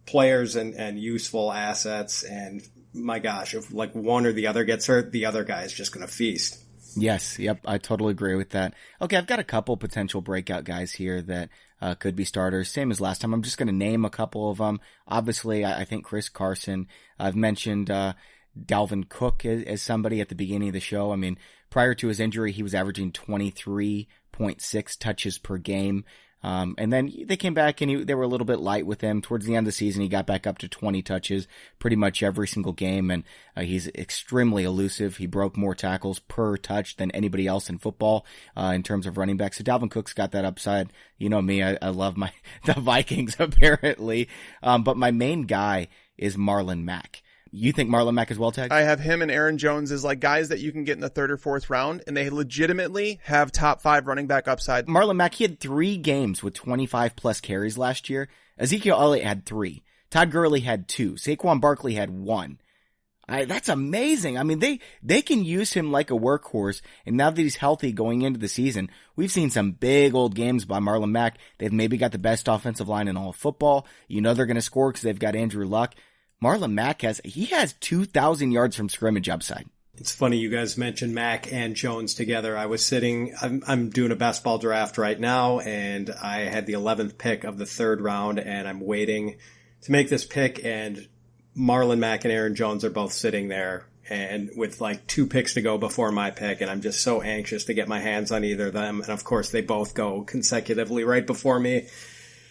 players and useful assets. And my gosh, if like one or the other gets hurt, the other guy is just going to feast. Yes. Yep. I totally agree with that. Okay. I've got a couple potential breakout guys here that could be starters. Same as last time. I'm just going to name a couple of them. Obviously, I think Chris Carson. I've mentioned Dalvin Cook as somebody at the beginning of the show. I mean, prior to his injury, he was averaging 23.6 touches per game. And then they came back and they were a little bit light with him. Towards the end of the season, he got back up to 20 touches pretty much every single game. And he's extremely elusive. He broke more tackles per touch than anybody else in football in terms of running back. So Dalvin Cook's got that upside. You know me, I love the Vikings apparently. But my main guy is Marlon Mack. You think Marlon Mack is well tagged? I have him and Aaron Jones as like guys that you can get in the third or fourth round, and they legitimately have top 5 running back upside. Marlon Mack, he had 3 games with 25 plus carries last year. Ezekiel Elliott had 3. Todd Gurley had 2. Saquon Barkley had 1. That's amazing. I mean, they can use him like a workhorse, and now that he's healthy going into the season, we've seen some big old games by Marlon Mack. They've maybe got the best offensive line in all of football. You know they're going to score because they've got Andrew Luck. Marlon Mack has 2,000 yards from scrimmage upside. It's funny you guys mentioned Mack and Jones together. I'm doing a best ball draft right now, and I had the 11th pick of the 3rd round, and I'm waiting to make this pick, and Marlon Mack and Aaron Jones are both sitting there, and with like 2 picks to go before my pick, and I'm just so anxious to get my hands on either of them, and of course they both go consecutively right before me.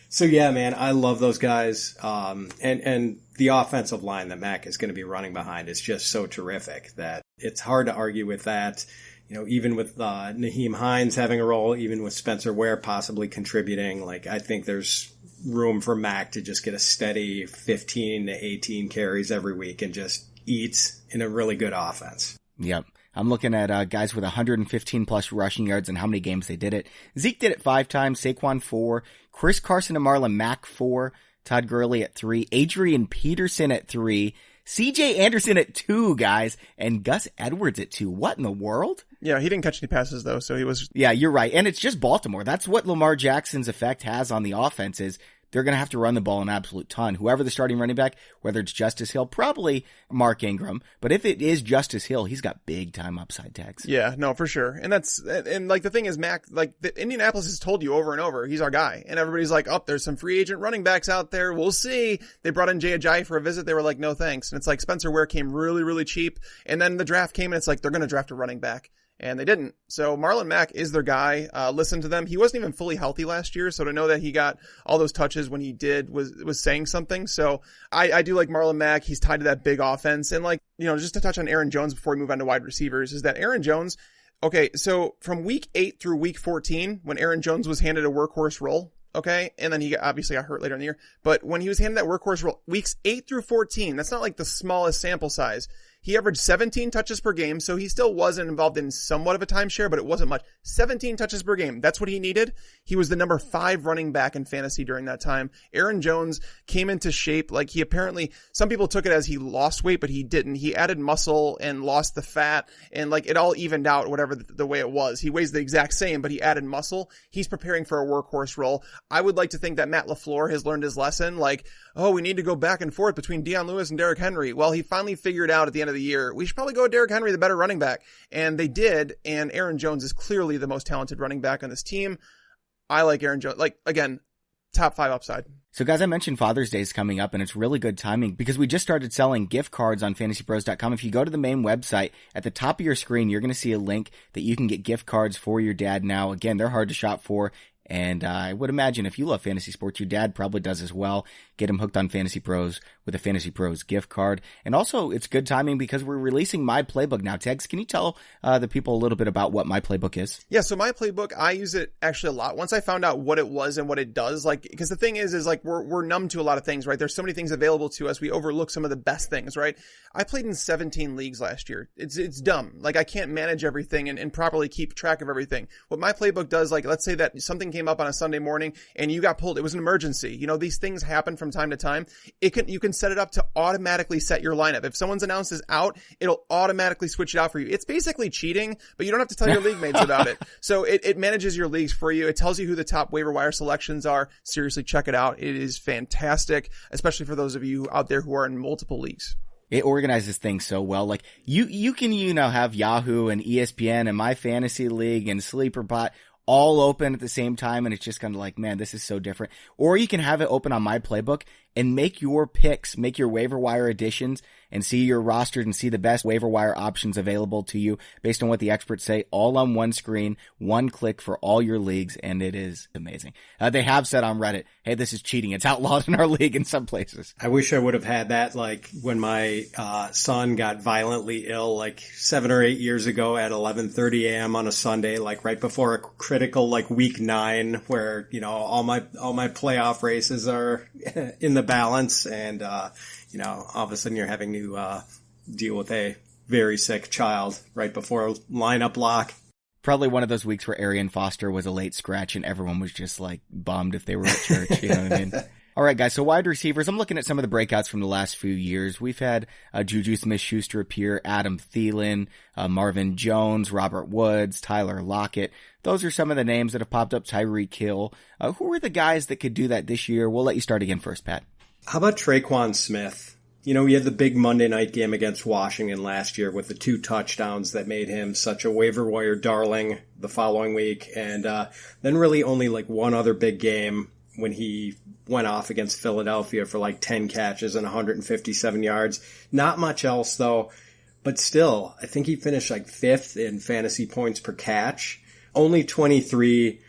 So yeah, man, I love those guys. And the offensive line that Mack is going to be running behind is just so terrific that it's hard to argue with that. Even with Nyheim Hines having a role, even with Spencer Ware possibly contributing, like I think there's room for Mack to just get a steady 15 to 18 carries every week and just eat in a really good offense. Yep. I'm looking at guys with 115 plus rushing yards and how many games they did it. Zeke did it 5 times, Saquon 4, Chris Carson and Marlon Mack 4, Todd Gurley at 3, Adrian Peterson at 3, CJ Anderson at 2, guys, and Gus Edwards at 2. What in the world? Yeah, he didn't catch any passes though, so he was... Yeah, you're right. And it's just Baltimore. That's what Lamar Jackson's effect has on the offense is they're going to have to run the ball an absolute ton. Whoever the starting running back, whether it's Justice Hill, probably Mark Ingram. But if it is Justice Hill, he's got big time upside tags. Yeah, no, for sure. And like the thing is, Mac, like Indianapolis has told you over and over, he's our guy. And everybody's like, oh, there's some free agent running backs out there. We'll see. They brought in Jay Ajayi for a visit. They were like, no thanks. And it's like Spencer Ware came really, really cheap. And then the draft came and it's like, they're going to draft a running back. And they didn't. So Marlon Mack is their guy. Listen to them. He wasn't even fully healthy last year. So to know that he got all those touches when he did was saying something. So I do like Marlon Mack. He's tied to that big offense. And like, just to touch on Aaron Jones before we move on to wide receivers is that Aaron Jones, okay, so from week 8 through week 14, when Aaron Jones was handed a workhorse role, okay, and then he obviously got hurt later in the year, but when he was handed that workhorse role, weeks 8 through 14, that's not like the smallest sample size. He averaged 17 touches per game, so he still wasn't involved in somewhat of a timeshare, but it wasn't much. 17 touches per game. That's what he needed. He was the number 5 running back in fantasy during that time. Aaron Jones came into shape. Like, he apparently, some people took it as he lost weight, but he didn't. He added muscle and lost the fat, and like it all evened out, whatever the way it was. He weighs the exact same, but he added muscle. He's preparing for a workhorse role. I would like to think that Matt LaFleur has learned his lesson. Like, oh, we need to go back and forth between Deion Lewis and Derrick Henry. Well, he finally figured out at the end of the year, we should probably go with Derrick Henry, the better running back. And they did. And Aaron Jones is clearly the most talented running back on this team. I like Aaron Jones. Like, again, top 5 upside. So guys, I mentioned Father's Day is coming up, and it's really good timing because we just started selling gift cards on FantasyPros.com. If you go to the main website, at the top of your screen, you're going to see a link that you can get gift cards for your dad now. Again, they're hard to shop for. And I would imagine if you love fantasy sports, your dad probably does as well. Get him hooked on Fantasy Pros with a Fantasy Pros gift card. And also, it's good timing because we're releasing My Playbook now. Tegs, can you tell the people a little bit about what My Playbook is? Yeah, so My Playbook, I use it actually a lot. Once I found out what it was and what it does, like, because the thing is like we're numb to a lot of things, right? There's so many things available to us. We overlook some of the best things, right? I played in 17 leagues last year. It's dumb. Like, I can't manage everything and properly keep track of everything. What My Playbook does, like, let's say that something came up on a Sunday morning and you got pulled. It was an emergency. You know, these things happen from time to time. You can set it up to automatically set your lineup. If someone's announced is out, it'll automatically switch it out for you. It's basically cheating, but you don't have to tell your league mates about it. So it manages your leagues for you. It tells you who the top waiver wire selections are. Seriously, check it out. It is fantastic, especially for those of you out there who are in multiple leagues. It organizes things so well. Like, you can, have Yahoo and ESPN and My Fantasy League and Sleeper Bot all open at the same time, and it's just kind of like, man, this is so different. Or you can have it open on My Playbook and make your picks, make your waiver wire additions, and see your roster and see the best waiver wire options available to you based on what the experts say, all on one screen, one click for all your leagues, and it is amazing. They have said on Reddit, hey, this is cheating. It's outlawed in our league in some places. I wish I would have had that, like, when my son got violently ill, like 7 or 8 years ago at 11:30 a.m. on a Sunday, like right before a critical, like, week 9, where, all my playoff races are in the balance, and all of a sudden you're having to deal with a very sick child right before lineup lock. Probably one of those weeks where Arian Foster was a late scratch and everyone was just like bummed if they were at church. You know what I mean? All right, guys. So wide receivers, I'm looking at some of the breakouts from the last few years. We've had JuJu Smith-Schuster appear, Adam Thielen, Marvin Jones, Robert Woods, Tyler Lockett. Those are some of the names that have popped up. Tyreek Hill. Who are the guys that could do that this year? We'll let you start again first, Pat. How about Traquan Smith? We had the big Monday night game against Washington last year with the 2 touchdowns that made him such a waiver wire darling the following week. And then really only like one other big game when he went off against Philadelphia for like 10 catches and 157 yards. Not much else though, but still, I think he finished like 5th in fantasy points per catch. Only 23.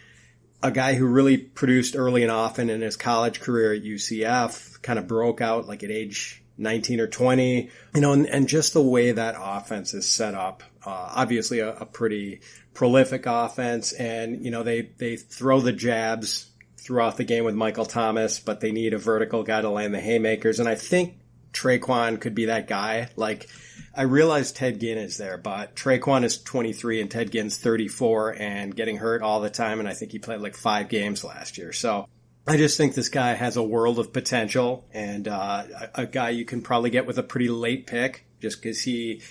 A guy who really produced early and often in his college career at UCF, kind of broke out like at age 19 or 20, and just the way that offense is set up, obviously a pretty prolific offense. And, they throw the jabs throughout the game with Michael Thomas, but they need a vertical guy to land the haymakers. And I think Traquan could be that guy. Like, I realize Ted Ginn is there, but Traquan is 23 and Ted Ginn's 34 and getting hurt all the time. And I think he played like 5 games last year. So I just think this guy has a world of potential, and a guy you can probably get with a pretty late pick just because he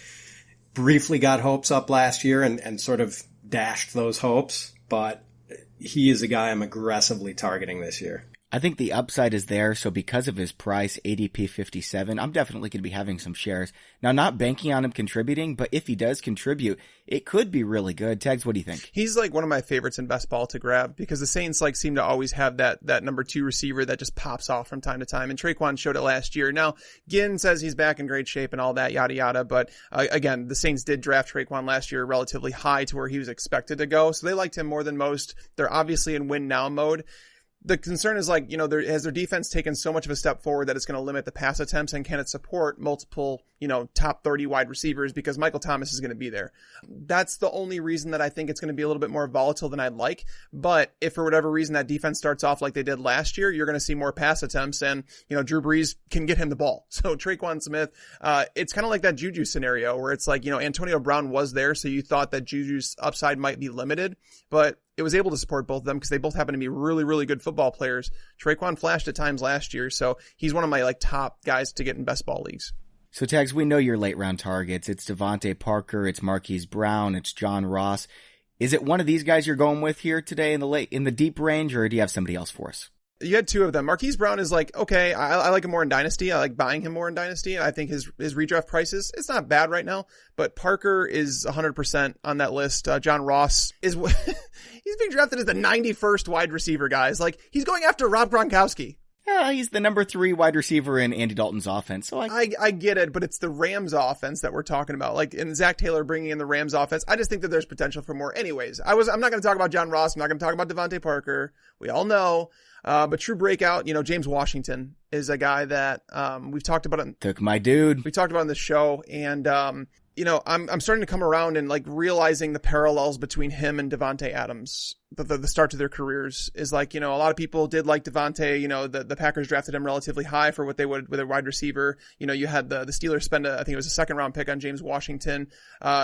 briefly got hopes up last year and sort of dashed those hopes. But he is a guy I'm aggressively targeting this year. I think the upside is there, so because of his price, ADP 57, I'm definitely going to be having some shares. Now, not banking on him contributing, but if he does contribute, it could be really good. Tags, what do you think? He's like one of my favorites in best ball to grab because the Saints seem to always have that number 2 receiver that just pops off from time to time, and Traquan showed it last year. Now, Ginn says he's back in great shape and all that, yada yada, but again, the Saints did draft Traquan last year relatively high to where he was expected to go, so they liked him more than most. They're obviously in win now mode. The concern is like, has their defense taken so much of a step forward that it's going to limit the pass attempts, and can it support multiple, top 30 wide receivers because Michael Thomas is going to be there. That's the only reason that I think it's going to be a little bit more volatile than I'd like. But if for whatever reason that defense starts off like they did last year, you're going to see more pass attempts, and, Drew Brees can get him the ball. So Traquan Smith, it's kind of like that JuJu scenario where it's like, Antonio Brown was there, so you thought that JuJu's upside might be limited, but it was able to support both of them because they both happen to be really, really good football players. Traquan flashed at times last year, so he's one of my top guys to get in best ball leagues. So Tags, we know your late round targets. It's Devontae Parker, it's Marquise Brown, it's John Ross. Is it one of these guys you're going with here today in the deep range, or do you have somebody else for us? You had two of them. Marquise Brown is like, okay, I like him more in Dynasty. I like buying him more in Dynasty. I think his redraft prices, it's not bad right now, but Parker is 100% on that list. John Ross is, he's being drafted as the 91st wide receiver, guys. Like, he's going after Rob Gronkowski. Yeah, he's the number 3 wide receiver in Andy Dalton's offense. So I get it, but it's the Rams offense that we're talking about. Like, and Zach Taylor bringing in the Rams offense. I just think that there's potential for more. Anyways, I'm not going to talk about John Ross. I'm not going to talk about Devontae Parker. We all know. But true breakout, James Washington is a guy that, we've talked about. Took my dude. We talked about on the show, and, I'm starting to come around and like realizing the parallels between him and Devontae Adams. The start to their careers is like, a lot of people did like Devontae, the Packers drafted him relatively high for what they would with a wide receiver. You had the Steelers spend I think it was a second round pick on James Washington.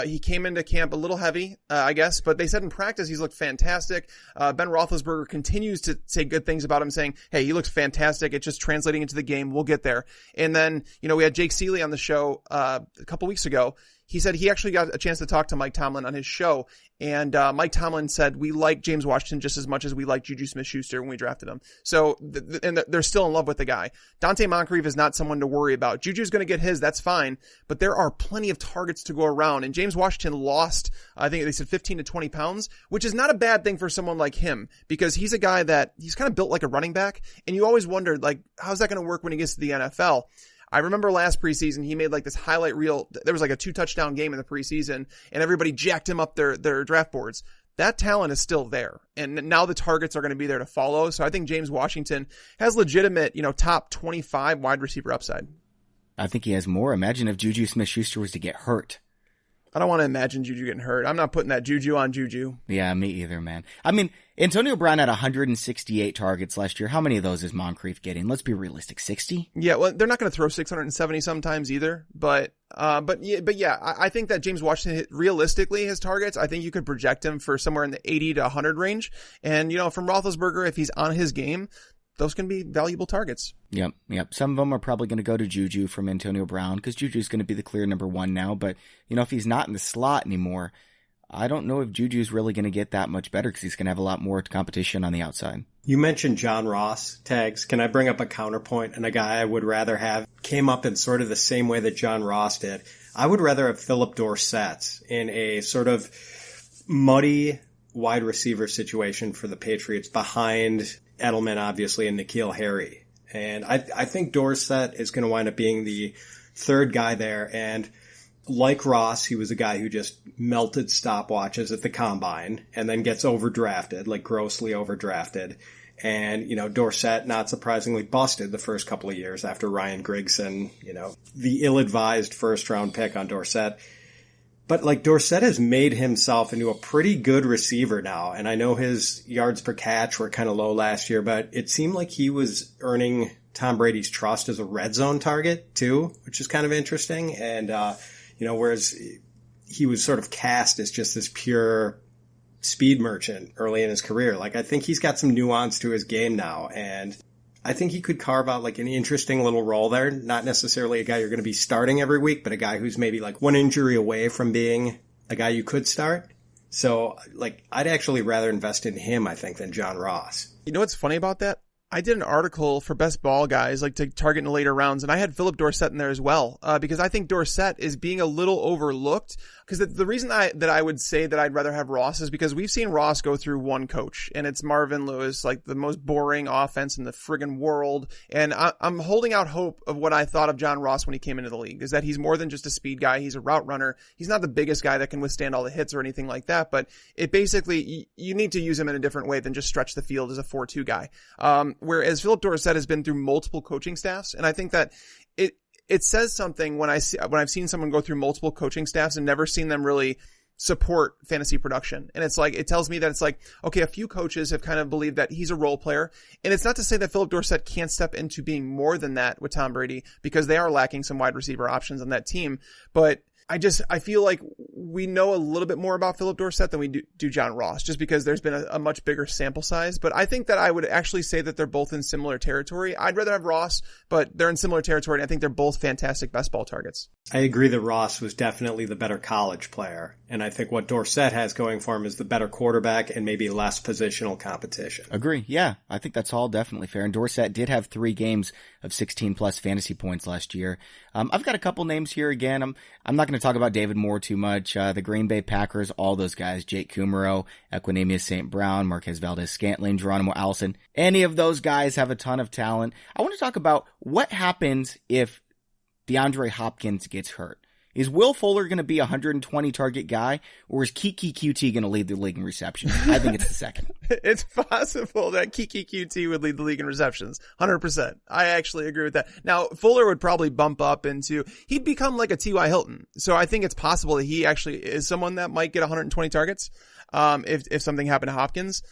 He came into camp a little heavy, I guess, but they said in practice, he's looked fantastic. Ben Roethlisberger continues to say good things about him, saying, hey, he looks fantastic. It's just translating into the game. We'll get there. And then, we had Jake Seeley on the show, a couple weeks ago. He said he actually got a chance to talk to Mike Tomlin on his show, and Mike Tomlin said, we like James Washington just as much as we like JuJu Smith-Schuster when we drafted him. So, they're still in love with the guy. Dante Moncrief is not someone to worry about. JuJu's going to get his, that's fine, but there are plenty of targets to go around, and James Washington lost, I think they said 15 to 20 pounds, which is not a bad thing for someone like him, because he's a guy that, he's kind of built like a running back, and you always wondered, like, how's that going to work when he gets to the NFL? I remember last preseason, he made like this highlight reel. There was like a 2-touchdown game in the preseason, and everybody jacked him up their draft boards. That talent is still there. And now the targets are going to be there to follow. So I think James Washington has legitimate, top 25 wide receiver upside. I think he has more. Imagine if JuJu Smith-Schuster was to get hurt. I don't want to imagine JuJu getting hurt. I'm not putting that JuJu on JuJu. Yeah, me either, man. I mean, Antonio Brown had 168 targets last year. How many of those is Moncrief getting? Let's be realistic. 60? Yeah, well, they're not going to throw 670 sometimes either. But yeah, I think that James Washington, realistically, his targets, I think you could project him for somewhere in the 80 to 100 range. And, from Roethlisberger, if he's on his game, those can be valuable targets. Yep. Some of them are probably going to go to JuJu from Antonio Brown because JuJu's going to be the clear number 1 now. But, if he's not in the slot anymore, I don't know if JuJu's really going to get that much better because he's going to have a lot more competition on the outside. You mentioned John Ross, Tags. Can I bring up a counterpoint and a guy I would rather have came up in sort of the same way that John Ross did? I would rather have Phillip Dorsett in a sort of muddy wide receiver situation for the Patriots behind Edelman, obviously, and N'Keal Harry. And I think Dorsett is going to wind up being the third guy there. And like Ross, he was a guy who just melted stopwatches at the combine and then gets overdrafted, like grossly overdrafted. And, Dorsett, not surprisingly, busted the first couple of years after Ryan Grigson, the ill-advised first-round pick on Dorsett. But like Dorsett has made himself into a pretty good receiver now. And I know his yards per catch were kind of low last year, but it seemed like he was earning Tom Brady's trust as a red zone target too, which is kind of interesting. And, whereas he was sort of cast as just this pure speed merchant early in his career. Like I think he's got some nuance to his game now, and I think he could carve out like an interesting little role there. Not necessarily a guy you're going to be starting every week, but a guy who's maybe like one injury away from being a guy you could start. So like I'd actually rather invest in him, I think, than John Ross. You know what's funny about that? I did an article for best ball guys, like to target in the later rounds, and I had Phillip Dorsett in there as well, because I think Dorsett is being a little overlooked. Because the reason that I would say that I'd rather have Ross is because we've seen Ross go through one coach, and it's Marvin Lewis, like the most boring offense in the friggin' world. And I'm holding out hope of what I thought of John Ross when he came into the league, is that he's more than just a speed guy. He's a route runner. He's not the biggest guy that can withstand all the hits or anything like that, but it basically, you need to use him in a different way than just stretch the field as a 4-2 guy. Whereas Phillip Dorsett has been through multiple coaching staffs, and I think that it says something when I've seen someone go through multiple coaching staffs and never seen them really support fantasy production. And it's like, it tells me that it's like, okay, a few coaches have kind of believed that he's a role player. And it's not to say that Phillip Dorsett can't step into being more than that with Tom Brady, because they are lacking some wide receiver options on that team. But I feel like we know a little bit more about Phillip Dorsett than we do John Ross, just because there's been a much bigger sample size. But I think that I would actually say that they're both in similar territory. I'd rather have Ross, but they're in similar territory, and I think they're both fantastic best ball targets. I agree that Ross was definitely the better college player. And I think what Dorsett has going for him is the better quarterback and maybe less positional competition. Agree. Yeah, I think that's all definitely fair. And Dorsett did have 3 games of 16 plus fantasy points last year. I've got a couple names here again. I'm not going to talk about David Moore too much. The Green Bay Packers, all those guys, Jake Kumaro, Equanimeous St. Brown, Marquez Valdez-Scantling, Geronimo Allison. Any of those guys have a ton of talent. I want to talk about what happens if DeAndre Hopkins gets hurt. Is Will Fuller going to be a 120 target guy, or is Kiki QT going to lead the league in receptions? I think it's the second. It's possible that Kiki QT would lead the league in receptions. 100%. I actually agree with that. Now, Fuller would probably bump up he'd become like a T.Y. Hilton. So I think it's possible that he actually is someone that might get 120 targets, if something happened to Hopkins.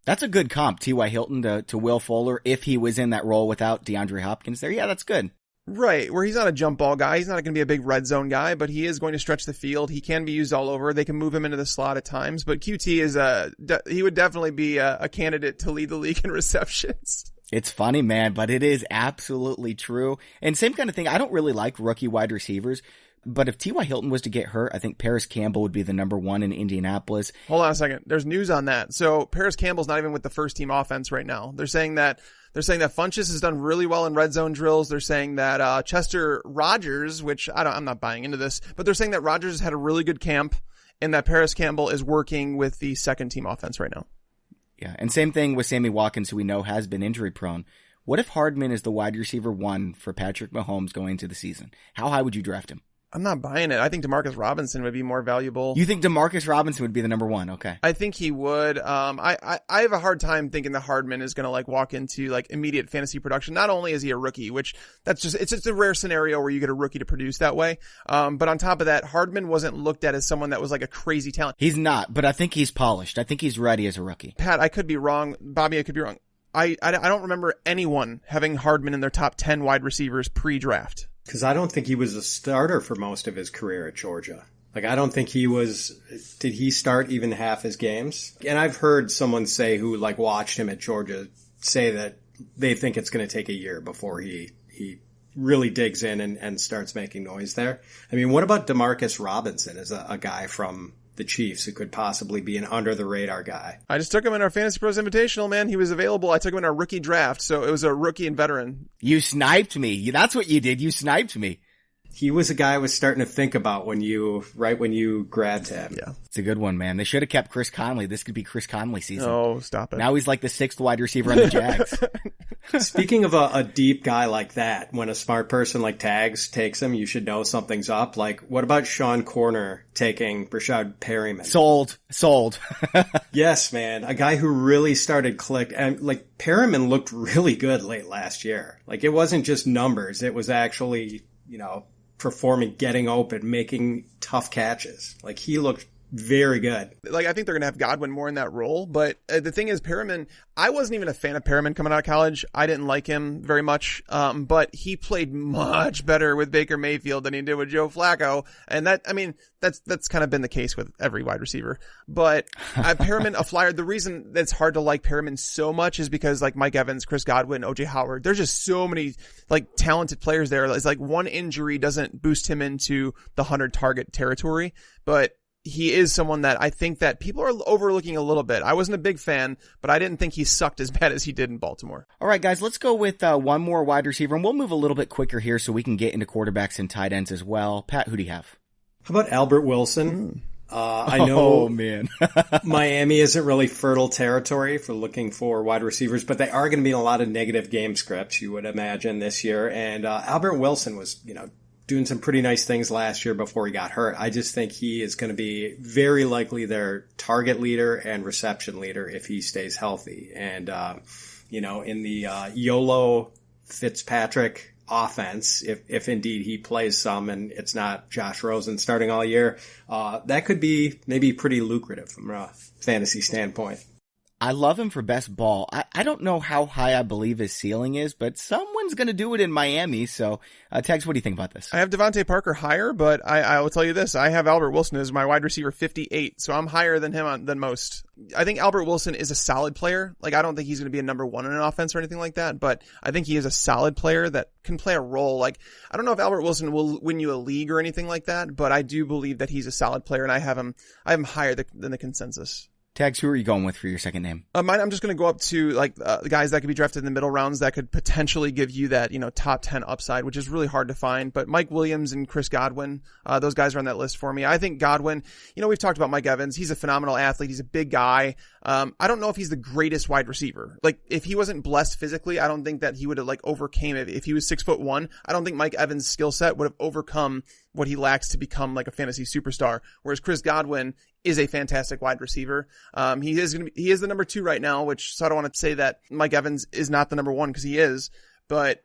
That's a good comp, T.Y. Hilton to Will Fuller, if he was in that role without DeAndre Hopkins there. Yeah, that's good. Right, where he's not a jump ball guy. He's not going to be a big red zone guy, but he is going to stretch the field. He can be used all over. They can move him into the slot at times, but QT he would definitely be a candidate to lead the league in receptions. It's funny, man, but it is absolutely true. And same kind of thing. I don't really like rookie wide receivers, but if T.Y. Hilton was to get hurt, I think Paris Campbell would be the number 1 in Indianapolis. Hold on a second. There's news on that. So Paris Campbell's not even with the first team offense right now. They're saying that Funchess has done really well in red zone drills. They're saying that Chester Rogers, which I'm not buying into this, but they're saying that Rogers has had a really good camp and that Paris Campbell is working with the second team offense right now. Yeah, and same thing with Sammy Watkins, who we know has been injury prone. What if Hardman is the wide receiver 1 for Patrick Mahomes going into the season? How high would you draft him? I'm not buying it. I think DeMarcus Robinson would be more valuable. You think DeMarcus Robinson would be the number 1? Okay. I think he would. I have a hard time thinking that Hardman is going to walk into immediate fantasy production. Not only is he a rookie, which it's just a rare scenario where you get a rookie to produce that way. But on top of that, Hardman wasn't looked at as someone that was a crazy talent. He's not, but I think he's polished. I think he's ready as a rookie. Pat, I could be wrong. Bobby, I could be wrong. I don't remember anyone having Hardman in their top 10 wide receivers pre-draft. Because I don't think he was a starter for most of his career at Georgia. I don't think did he start even half his games? And I've heard someone say who watched him at Georgia say that they think it's going to take a year before he really digs in and starts making noise there. I mean, what about DeMarcus Robinson as a guy from the Chiefs who could possibly be an under the radar guy? I just took him in our FantasyPros Invitational, man. He was available. I took him in our rookie draft. So it was a rookie and veteran. You sniped me. That's what you did. You sniped me. He was a guy I was starting to think about when you grabbed him. Yeah. It's a good one, man. They should have kept Chris Conley. This could be Chris Conley season. Oh, stop it. Now he's like the 6th wide receiver on the Jags. Speaking of a deep guy like that, when a smart person like Tags takes him, you should know something's up. What about Sean Corner taking Rashad Perryman? Sold. Yes, man. A guy who really started click. And Perryman looked really good late last year. It wasn't just numbers. It was actually, performing, getting open, making tough catches. He looked very good. I think they're going to have Godwin more in that role. But the thing is, Perriman, I wasn't even a fan of Perriman coming out of college. I didn't like him very much. But he played much better with Baker Mayfield than he did with Joe Flacco. And that's kind of been the case with every wide receiver. But Perriman, a flyer, the reason that's hard to like Perriman so much is because Mike Evans, Chris Godwin, OJ Howard, there's just so many talented players there. It's one injury doesn't boost him into the 100 target territory. But he is someone that I think that people are overlooking a little bit. I wasn't a big fan, but I didn't think he sucked as bad as he did in Baltimore. All right, guys, let's go with one more wide receiver, and we'll move a little bit quicker here so we can get into quarterbacks and tight ends as well. Pat, who do you have? How about Albert Wilson? I know man. Miami isn't really fertile territory for looking for wide receivers, but they are going to be in a lot of negative game scripts, you would imagine, this year. And Albert Wilson was, doing some pretty nice things last year before he got hurt. I just think he is going to be very likely their target leader and reception leader if he stays healthy. And, in the YOLO Fitzpatrick offense, if indeed he plays some and it's not Josh Rosen starting all year, that could be maybe pretty lucrative from a fantasy standpoint. I love him for best ball. I don't know how high I believe his ceiling is, but someone's going to do it in Miami. So, Tex, what do you think about this? I have Devontae Parker higher, but I will tell you this. I have Albert Wilson as my wide receiver 58, so I'm higher than him than most. I think Albert Wilson is a solid player. Like, I don't think he's going to be a number one in an offense or anything like that, but I think he is a solid player that can play a role. Like, I don't know if Albert Wilson will win you a league or anything like that, but I do believe that he's a solid player, and I have him higher than the consensus. Tex, who are you going with for your second name? Mine, I'm just going to go up to the guys that could be drafted in the middle rounds that could potentially give you that, top 10 upside, which is really hard to find. But Mike Williams and Chris Godwin, those guys are on that list for me. I think Godwin, we've talked about Mike Evans. He's a phenomenal athlete. He's a big guy. I don't know if he's the greatest wide receiver. Like, if he wasn't blessed physically, I don't think that he would have overcame it. If he was 6'1", I don't think Mike Evans' skill set would have overcome what he lacks to become like a fantasy superstar. Whereas Chris Godwin is a fantastic wide receiver. He is the number 2 right now, so I don't want to say that Mike Evans is not the number 1 because he is, but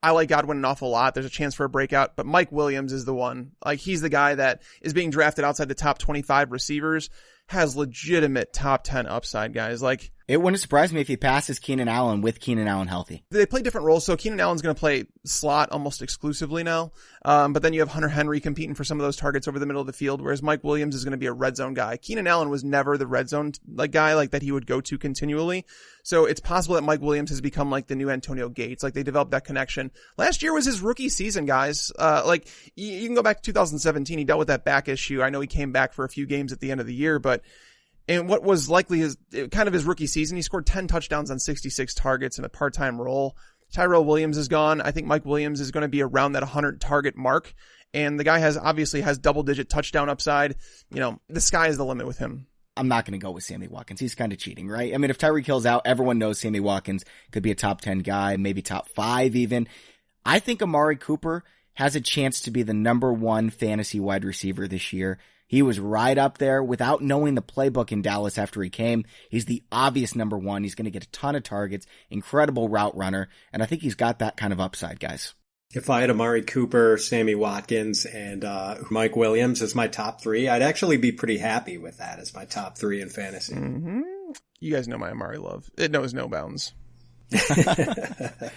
I like Godwin an awful lot. There's a chance for a breakout, but Mike Williams is the one. Like, he's the guy that is being drafted outside the top 25 receivers, has legitimate top 10 upside, guys. Like, it wouldn't surprise me if he passes Keenan Allen with Keenan Allen healthy. They play different roles, so Keenan Allen's going to play slot almost exclusively now. But then you have Hunter Henry competing for some of those targets over the middle of the field, whereas Mike Williams is going to be a red zone guy. Keenan Allen was never the red zone guy that he would go to continually. So it's possible that Mike Williams has become like the new Antonio Gates. Like, they developed that connection. Last year was his rookie season, guys. You can go back to 2017. He dealt with that back issue. I know he came back for a few games at the end of the year, but in what was likely his rookie season, he scored 10 touchdowns on 66 targets in a part-time role. Tyrell Williams is gone. I think Mike Williams is going to be around that 100 target mark. And the guy obviously has double-digit touchdown upside. The sky is the limit with him. I'm not going to go with Sammy Watkins. He's kind of cheating, right? I mean, if Tyreek Hill's out, everyone knows Sammy Watkins could be a top 10 guy, maybe top 5 even. I think Amari Cooper has a chance to be the number 1 fantasy wide receiver this year. He was right up there without knowing the playbook in Dallas after he came. He's the obvious number 1. He's going to get a ton of targets, incredible route runner, and I think he's got that kind of upside, guys. If I had Amari Cooper, Sammy Watkins, and Mike Williams as my top 3, I'd actually be pretty happy with that as my top 3 in fantasy. Mm-hmm. You guys know my Amari love. It knows no bounds.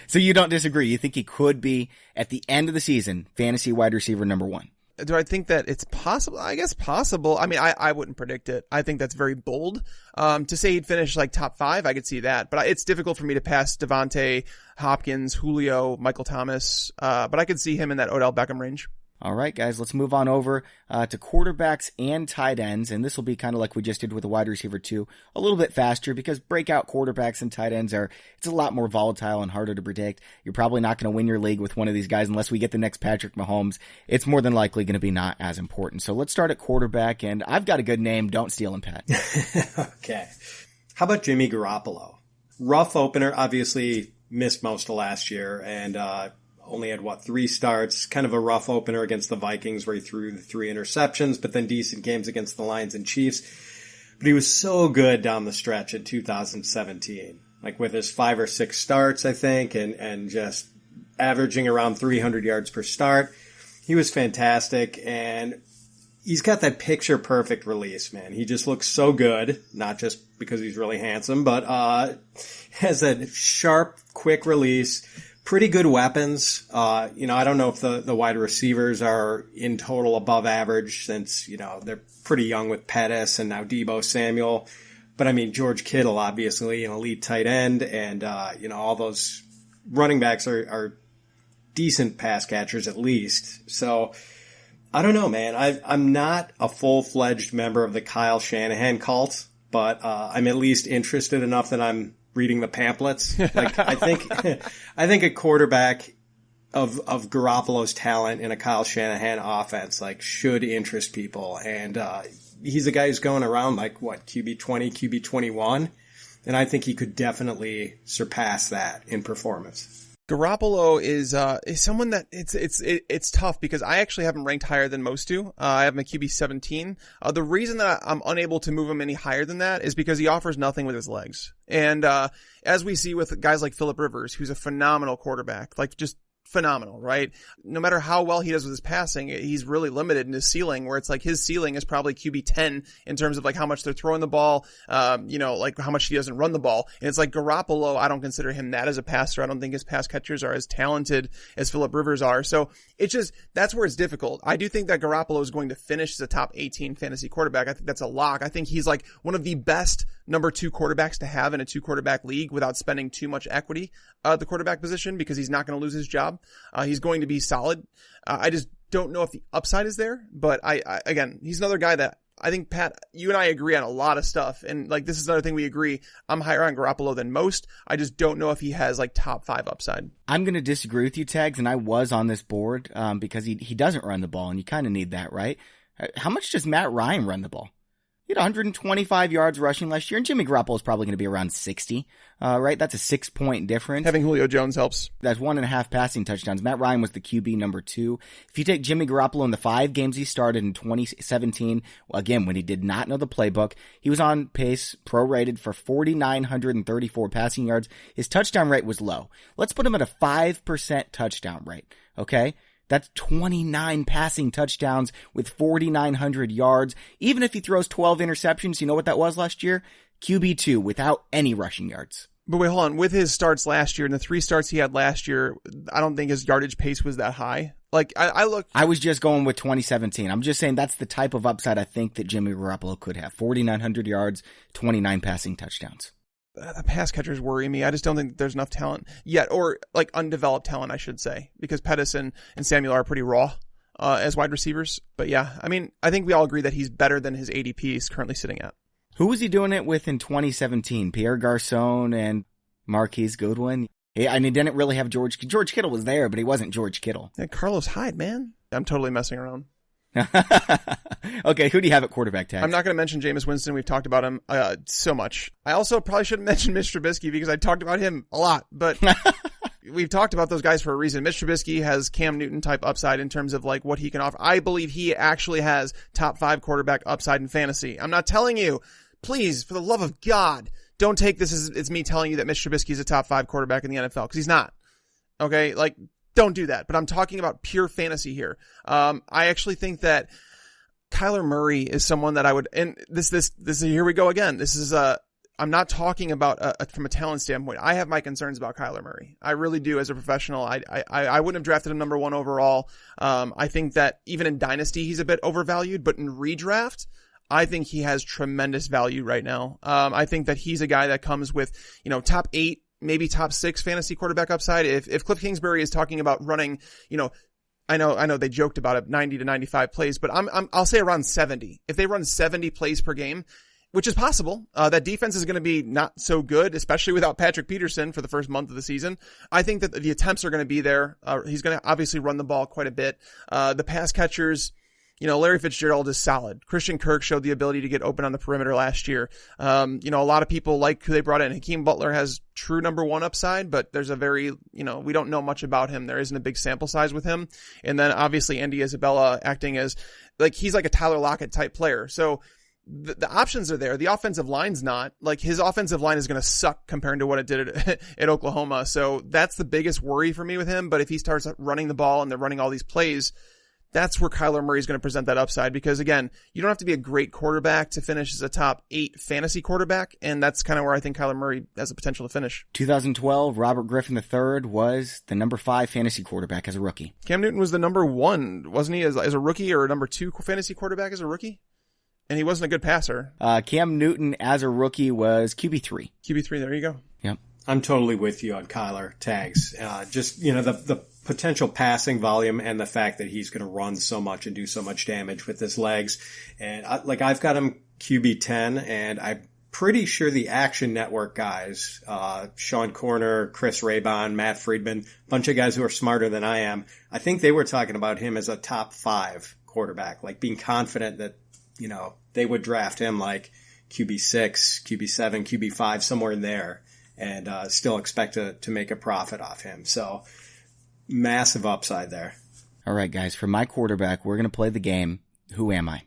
So you don't disagree. You think he could be, at the end of the season, fantasy wide receiver number 1? Do I think that it's possible? I guess possible. I mean, I wouldn't predict it. I think that's very bold. To say he'd finish like top 5, I could see that. But it's difficult for me to pass Devontae, Hopkins, Julio, Michael Thomas. But I could see him in that Odell Beckham range. All right, guys, let's move on over to quarterbacks and tight ends, and this will be kind of like we just did with the wide receiver too, a little bit faster because breakout quarterbacks and tight ends it's a lot more volatile and harder to predict. You're probably not going to win your league with one of these guys unless we get the next Patrick Mahomes. It's more than likely going to be not as important. So let's start at quarterback, and I've got a good name. Don't steal him, Pat. Okay. How about Jimmy Garoppolo? Rough opener, obviously missed most of last year, and only had, 3 starts, kind of a rough opener against the Vikings where he threw the 3 interceptions, but then decent games against the Lions and Chiefs. But he was so good down the stretch in 2017, like with his 5 or 6 starts, I think, and just averaging around 300 yards per start. He was fantastic, and he's got that picture perfect release, man. He just looks so good, not just because he's really handsome, but has a sharp, quick release. Pretty good weapons. I don't know if the wide receivers are in total above average since, they're pretty young with Pettis and now Deebo Samuel. But I mean, George Kittle, obviously an elite tight end, and, all those running backs are decent pass catchers at least. So I don't know, man. I'm not a full-fledged member of the Kyle Shanahan cult, but I'm at least interested enough that I'm reading the pamphlets. Like, I think a quarterback of Garoppolo's talent in a Kyle Shanahan offense, like, should interest people. And he's a guy who's going around like, what, QB 20, QB 21? And I think he could definitely surpass that in performance. Garoppolo is someone that it's tough because I actually have him ranked higher than most do. I have him at QB 17. The reason that I'm unable to move him any higher than that is because he offers nothing with his legs. And as we see with guys like Phillip Rivers, who's a phenomenal quarterback, like just phenomenal, right? No matter how well he does with his passing, he's really limited in his ceiling, where it's like his ceiling is probably QB 10 in terms of like how much they're throwing the ball, like how much he doesn't run the ball. And it's like Garoppolo, I don't consider him that as a passer. I don't think his pass catchers are as talented as Phillip Rivers are. So it's just, that's where it's difficult. I do think that Garoppolo is going to finish as a top 18 fantasy quarterback. I think that's a lock. I think he's like one of the best number 2 quarterbacks to have in a 2 quarterback league without spending too much equity at the quarterback position, because he's not going to lose his job. He's going to be solid. I just don't know if the upside is there, but again, he's another guy that I think, Pat, you and I agree on a lot of stuff. And like, this is another thing we agree. I'm higher on Garoppolo than most. I just don't know if he has like top 5 upside. I'm going to disagree with you, Tags. And I was on this board, because he doesn't run the ball, and you kind of need that, right? How much does Matt Ryan run the ball? He had 125 yards rushing last year, and Jimmy Garoppolo is probably going to be around 60, right? That's a 6-point difference. Having Julio Jones helps. That's 1.5 passing touchdowns. Matt Ryan was the QB number 2. If you take Jimmy Garoppolo in the 5 games he started in 2017, well, again, when he did not know the playbook, he was on pace, prorated for 4,934 passing yards. His touchdown rate was low. Let's put him at a 5% touchdown rate, okay? That's 29 passing touchdowns with 4,900 yards. Even if he throws 12 interceptions, you know what that was last year? QB2 without any rushing yards. But wait, hold on. With his starts last year and the 3 starts he had last year, I don't think his yardage pace was that high. Like, I was just going with 2017. I'm just saying that's the type of upside I think that Jimmy Garoppolo could have. 4,900 yards, 29 passing touchdowns. The pass catchers worry me. I just don't think there's enough talent yet, or like undeveloped talent, I should say, because Pettis and Samuel are pretty raw as wide receivers. But yeah, I mean, I think we all agree that he's better than his ADP he's currently sitting at. Who was he doing it with in 2017? Pierre Garçon and Marquise Goodwin? Yeah, and he didn't really have George Kittle was there, but he wasn't George Kittle. Yeah, Carlos Hyde, man. I'm totally messing around. Okay, who do you have at quarterback, Tag? I'm not going to mention Jameis Winston. We've talked about him so much. I also probably shouldn't mention Mitch Trubisky because I talked about him a lot, but we've talked about those guys for a reason. Mitch Trubisky has Cam Newton type upside in terms of like what he can offer. I believe he actually has top 5 quarterback upside in fantasy. I'm not telling you, please, for the love of God, don't take this as it's me telling you that Mitch Trubisky is a top 5 quarterback in the NFL, because he's not. Okay, like, don't do that. But I'm talking about pure fantasy here. I actually think that Kyler Murray is someone that I would, and this, here we go again. This is I'm not talking about from a talent standpoint. I have my concerns about Kyler Murray. I really do as a professional. I wouldn't have drafted him number 1 overall. I think that even in Dynasty, he's a bit overvalued, but in redraft, I think he has tremendous value right now. I think that he's a guy that comes with, top 8, maybe top 6 fantasy quarterback upside. If Cliff Kingsbury is talking about running, I know they joked about it, 90 to 95 plays, but I'll say around 70. If they run 70 plays per game, which is possible, that defense is going to be not so good, especially without Patrick Peterson for the first month of the season. I think that the attempts are going to be there. He's going to obviously run the ball quite a bit. The pass catchers, Larry Fitzgerald is solid. Christian Kirk showed the ability to get open on the perimeter last year. A lot of people like who they brought in. Hakeem Butler has true number 1 upside, but there's a very, we don't know much about him. There isn't a big sample size with him. And then obviously Andy Isabella acting as he's like a Tyler Lockett type player. So the options are there. The offensive line's not. Like, his offensive line is going to suck compared to what it did at Oklahoma. So that's the biggest worry for me with him. But if he starts running the ball and they're running all these plays, that's where Kyler Murray is going to present that upside, because again, you don't have to be a great quarterback to finish as a top 8 fantasy quarterback. And that's kind of where I think Kyler Murray has the potential to finish. 2012, Robert Griffin III was the number 5 fantasy quarterback as a rookie. Cam Newton was the number 1, wasn't he, as a rookie, or a number 2 fantasy quarterback as a rookie? And he wasn't a good passer. Cam Newton as a rookie was QB3. QB3, there you go. Yep. I'm totally with you on Kyler, Tags. Just, the potential passing volume and the fact that he's going to run so much and do so much damage with his legs. And I've got him QB 10, and I'm pretty sure the Action Network guys, Sean Corner, Chris Raybon, Matt Friedman, a bunch of guys who are smarter than I am, I think they were talking about him as a top 5 quarterback, like being confident that, you know, they would draft him like QB 6, QB 7, QB 5, somewhere in there, and still expect to make a profit off him. So massive upside there. All right, guys, for my quarterback, we're going to play the game. Who am I?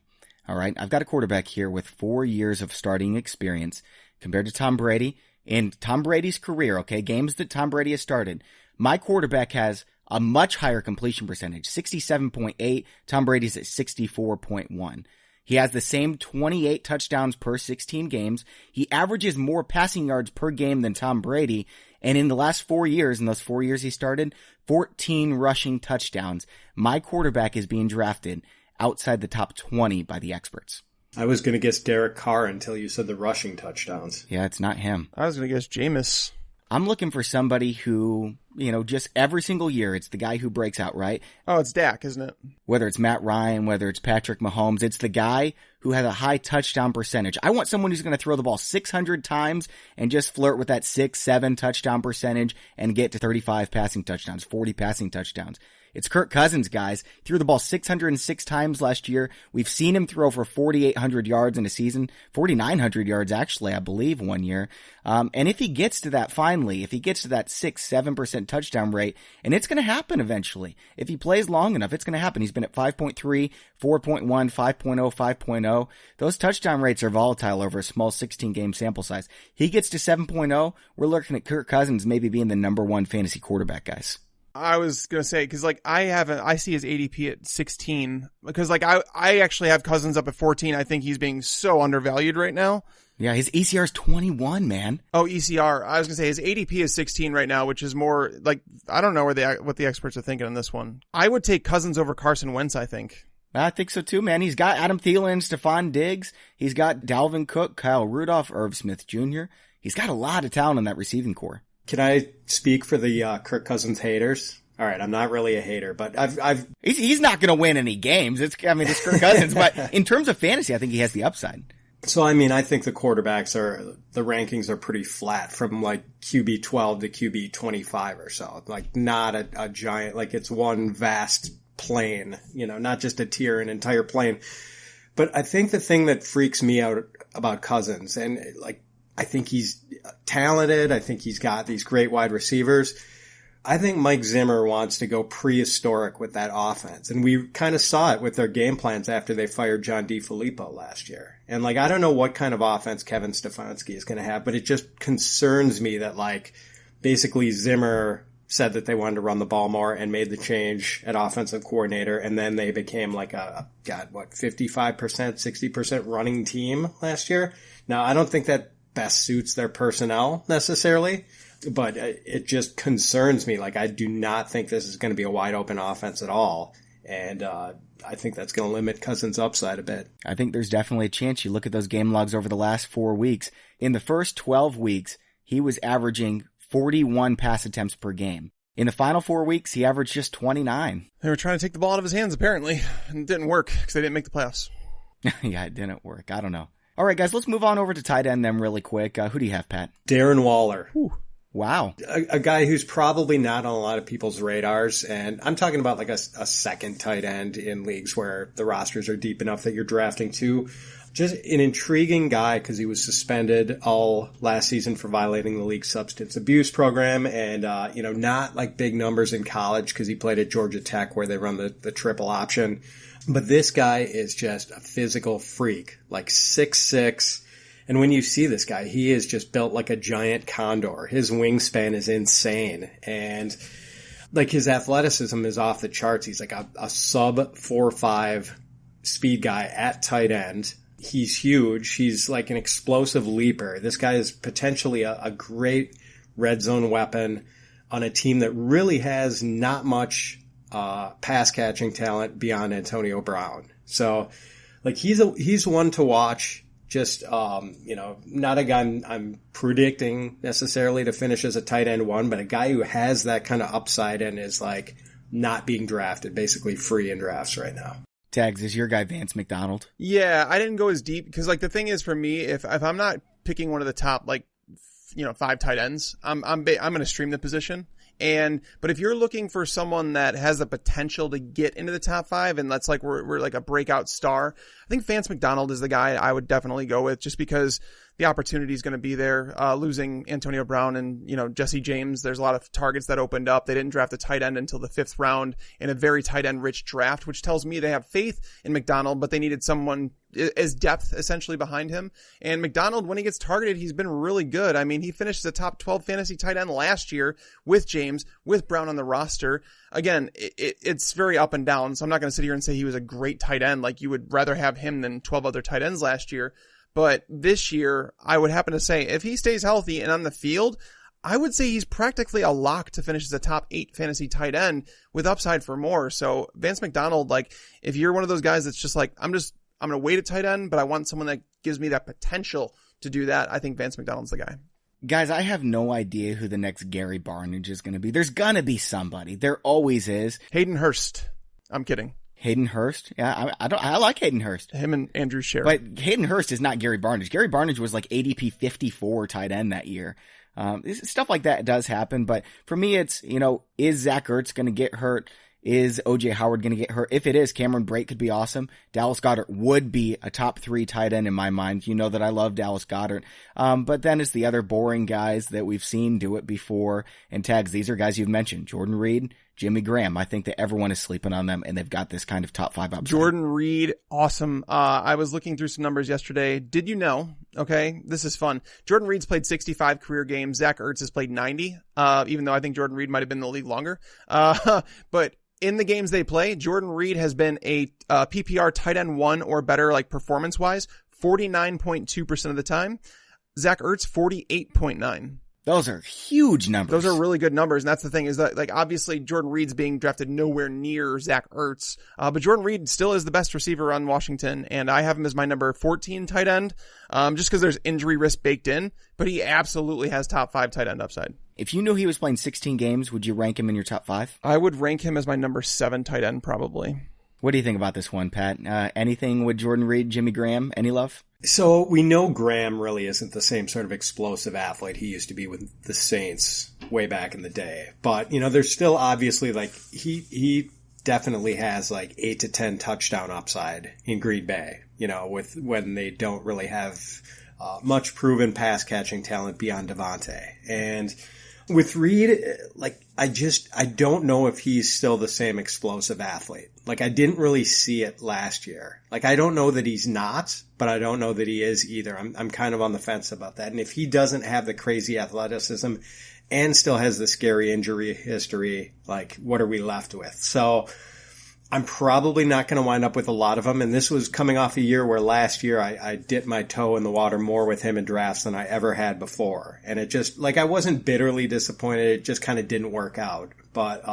All right, I've got a quarterback here with 4 years of starting experience compared to Tom Brady. In Tom Brady's career, okay, games that Tom Brady has started, my quarterback has a much higher completion percentage, 67.8. Tom Brady's at 64.1. He has the same 28 touchdowns per 16 games. He averages more passing yards per game than Tom Brady. And in the last 4 years, in those 4 years he started, 14 rushing touchdowns. My quarterback is being drafted outside the top 20 by the experts. I was going to guess Derek Carr until you said the rushing touchdowns. Yeah, it's not him. I was going to guess Jameis. I'm looking for somebody who, you know, just every single year, it's the guy who breaks out, right? Oh, it's Dak, isn't it? Whether it's Matt Ryan, whether it's Patrick Mahomes, it's the guy who has a high touchdown percentage. I want someone who's going to throw the ball 600 times and just flirt with that 6-7 touchdown percentage and get to 35 passing touchdowns, 40 passing touchdowns. It's Kirk Cousins, guys. He threw the ball 606 times last year. We've seen him throw for 4,800 yards in a season, 4,900 yards actually, I believe, one year. And if he gets to that finally, if he gets to that 6-7% touchdown rate, and it's going to happen eventually. If he plays long enough, it's going to happen. He's been at 5.3, 4.1, 5.0, 5.0. Those touchdown rates are volatile over a small 16-game sample size. He gets to 7.0, we're looking at Kirk Cousins maybe being the number 1 fantasy quarterback, guys. I was going to say, cause like I see his ADP at 16 because like I actually have Cousins up at 14. I think he's being so undervalued right now. Yeah, his ECR is 21, man. Oh, ECR. I was going to say his ADP is 16 right now, which is more like, I don't know what the experts are thinking on this one. I would take Cousins over Carson Wentz, I think. I think so too, man. He's got Adam Thielen, Stephon Diggs. He's got Dalvin Cook, Kyle Rudolph, Irv Smith Jr. He's got a lot of talent in that receiving core. Can I speak for the Kirk Cousins haters? All right, I'm not really a hater, but he's not going to win any games. It's Kirk Cousins, but in terms of fantasy, I think he has the upside. So I mean, I think the rankings are pretty flat from like QB 12 to QB 25 or so. Like not a giant, like it's one vast plane, you know, not just a tier, an entire plane. But I think the thing that freaks me out about Cousins, and like, I think he's talented. I think he's got these great wide receivers. I think Mike Zimmer wants to go prehistoric with that offense. And we kind of saw it with their game plans after they fired John DeFilippo last year. And like, I don't know what kind of offense Kevin Stefanski is going to have, but it just concerns me that like basically Zimmer said that they wanted to run the ball more and made the change at offensive coordinator. And then they became like 55%, 60% running team last year. Now, I don't think that best suits their personnel necessarily, but it just concerns me. Like, I do not think this is going to be a wide open offense at all. And, I think that's going to limit Cousins' upside a bit. I think there's definitely a chance. You look at those game logs over the last 4 weeks. In the first 12 weeks, he was averaging 41 pass attempts per game. In the final 4 weeks, he averaged just 29. They were trying to take the ball out of his hands, apparently. And it didn't work because they didn't make the playoffs. Yeah, it didn't work. I don't know. All right, guys, let's move on over to tight end then really quick. Who do you have, Pat? Darren Waller. Whew. Wow. A guy who's probably not on a lot of people's radars. And I'm talking about like a second tight end in leagues where the rosters are deep enough that you're drafting two. Just an intriguing guy because he was suspended all last season for violating the league's substance abuse program. And, not like big numbers in college because he played at Georgia Tech where they run the triple option. But this guy is just a physical freak, like 6'6". And when you see this guy, he is just built like a giant condor. His wingspan is insane. And like his athleticism is off the charts. He's like a sub 4.5 speed guy at tight end. He's huge. He's like an explosive leaper. This guy is potentially a great red zone weapon on a team that really has not much pass catching talent beyond Antonio Brown. So like he's one to watch. Just, not a guy I'm predicting necessarily to finish as a tight end one, but a guy who has that kind of upside and is like not being drafted, basically free in drafts right now. Tags, is your guy Vance McDonald? Yeah, I didn't go as deep because like the thing is for me, if I'm not picking one of the top 5 tight ends, I'm going to stream the position. But if you're looking for someone that has the potential to get into the top 5 and that's like we're like a breakout star, I think Vance McDonald is the guy I would definitely go with just because the opportunity is going to be there. Losing Antonio Brown and, Jesse James, there's a lot of targets that opened up. They didn't draft a tight end until the 5th round in a very tight end rich draft, which tells me they have faith in McDonald, but they needed someone as depth essentially behind him. And McDonald, when he gets targeted, he's been really good. I mean, he finished as a top 12 fantasy tight end last year with James, with Brown on the roster. Again, it's very up and down. So I'm not going to sit here and say he was a great tight end. Like you would rather have him than 12 other tight ends last year. But this year, I would happen to say if he stays healthy and on the field, I would say he's practically a lock to finish as a top 8 fantasy tight end with upside for more. So Vance McDonald, like if you're one of those guys that's just like, I'm going to wait at tight end, but I want someone that gives me that potential to do that. I think Vance McDonald's the guy. Guys, I have no idea who the next Gary Barnidge is going to be. There's going to be somebody. There always is. Hayden Hurst. I'm kidding. Hayden Hurst? Yeah, I like Hayden Hurst. Him and Andrew Sherry. But Hayden Hurst is not Gary Barnidge. Gary Barnidge was like ADP 54 tight end that year. Stuff like that does happen. But for me, it's, is Zach Ertz going to get hurt? Is OJ Howard going to get hurt? If it is, Cameron Brate could be awesome. Dallas Goedert would be a top 3 tight end in my mind. You know that I love Dallas Goedert. But then it's the other boring guys that we've seen do it before. And Tags, these are guys you've mentioned. Jordan Reed, Jimmy Graham. I think that everyone is sleeping on them and they've got this kind of top 5 upside. Jordan Reed, awesome. I was looking through some numbers yesterday. Did you know? Okay, this is fun. Jordan Reed's played 65 career games. Zach Ertz has played 90, even though I think Jordan Reed might have been in the league longer. But in the games they play, Jordan Reed has been a PPR tight end 1 or better, like performance-wise, 49.2% of the time. Zach Ertz, 48.9%. Those are huge numbers. Those are really good numbers. And that's the thing is that, like, obviously Jordan Reed's being drafted nowhere near Zach Ertz. But Jordan Reed still is the best receiver on Washington. And I have him as my number 14 tight end, just because there's injury risk baked in, but he absolutely has top 5 tight end upside. If you knew he was playing 16 games, would you rank him in your top 5? I would rank him as my number 7 tight end, probably. What do you think about this one, Pat? Anything with Jordan Reed, Jimmy Graham? Any love? So we know Graham really isn't the same sort of explosive athlete he used to be with the Saints way back in the day. But, there's still obviously like he definitely has like 8 to 10 touchdown upside in Green Bay, with when they don't really have much proven pass catching talent beyond Devontae. And with Reed, like, I don't know if he's still the same explosive athlete. Like, I didn't really see it last year. Like, I don't know that he's not, but I don't know that he is either. I'm kind of on the fence about that. And if he doesn't have the crazy athleticism and still has the scary injury history, like, what are we left with? So I'm probably not going to wind up with a lot of them. And this was coming off a year where last year I dipped my toe in the water more with him in drafts than I ever had before. And it just, like, I wasn't bitterly disappointed. It just kind of didn't work out. But,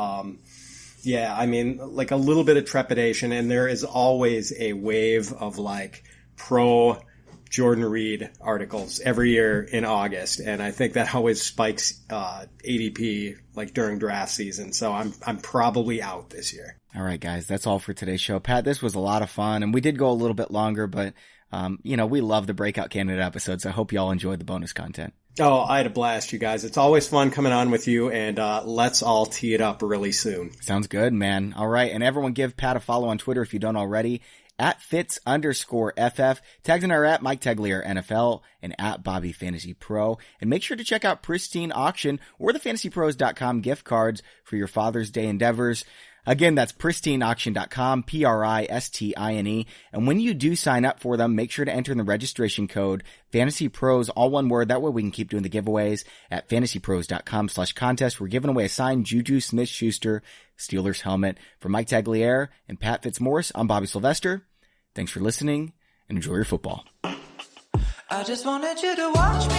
yeah, I mean, like a little bit of trepidation. And there is always a wave of like pro Jordan Reed articles every year in August. And I think that always spikes, ADP like during draft season. So I'm probably out this year. All right, guys, that's all for today's show. Pat, this was a lot of fun, and we did go a little bit longer, but, we love the Breakout Candidate episodes, so I hope you all enjoyed the bonus content. Oh, I had a blast, you guys. It's always fun coming on with you, and let's all tee it up really soon. Sounds good, man. All right, and everyone give Pat a follow on Twitter if you don't already, at @Fitz_FF. Tags in are at Mike Taglier NFL and at Bobby Fantasy Pro. And make sure to check out Pristine Auction or the FantasyPros.com gift cards for your Father's Day endeavors. Again, that's pristineauction.com, Pristine. And when you do sign up for them, make sure to enter in the registration code FantasyPros, all one word. That way we can keep doing the giveaways at fantasypros.com/contest. We're giving away a signed JuJu Smith-Schuster Steelers helmet. For Mike Taglier and Pat Fitzmaurice, I'm Bobby Sylvester. Thanks for listening and enjoy your football. I just wanted you to watch me.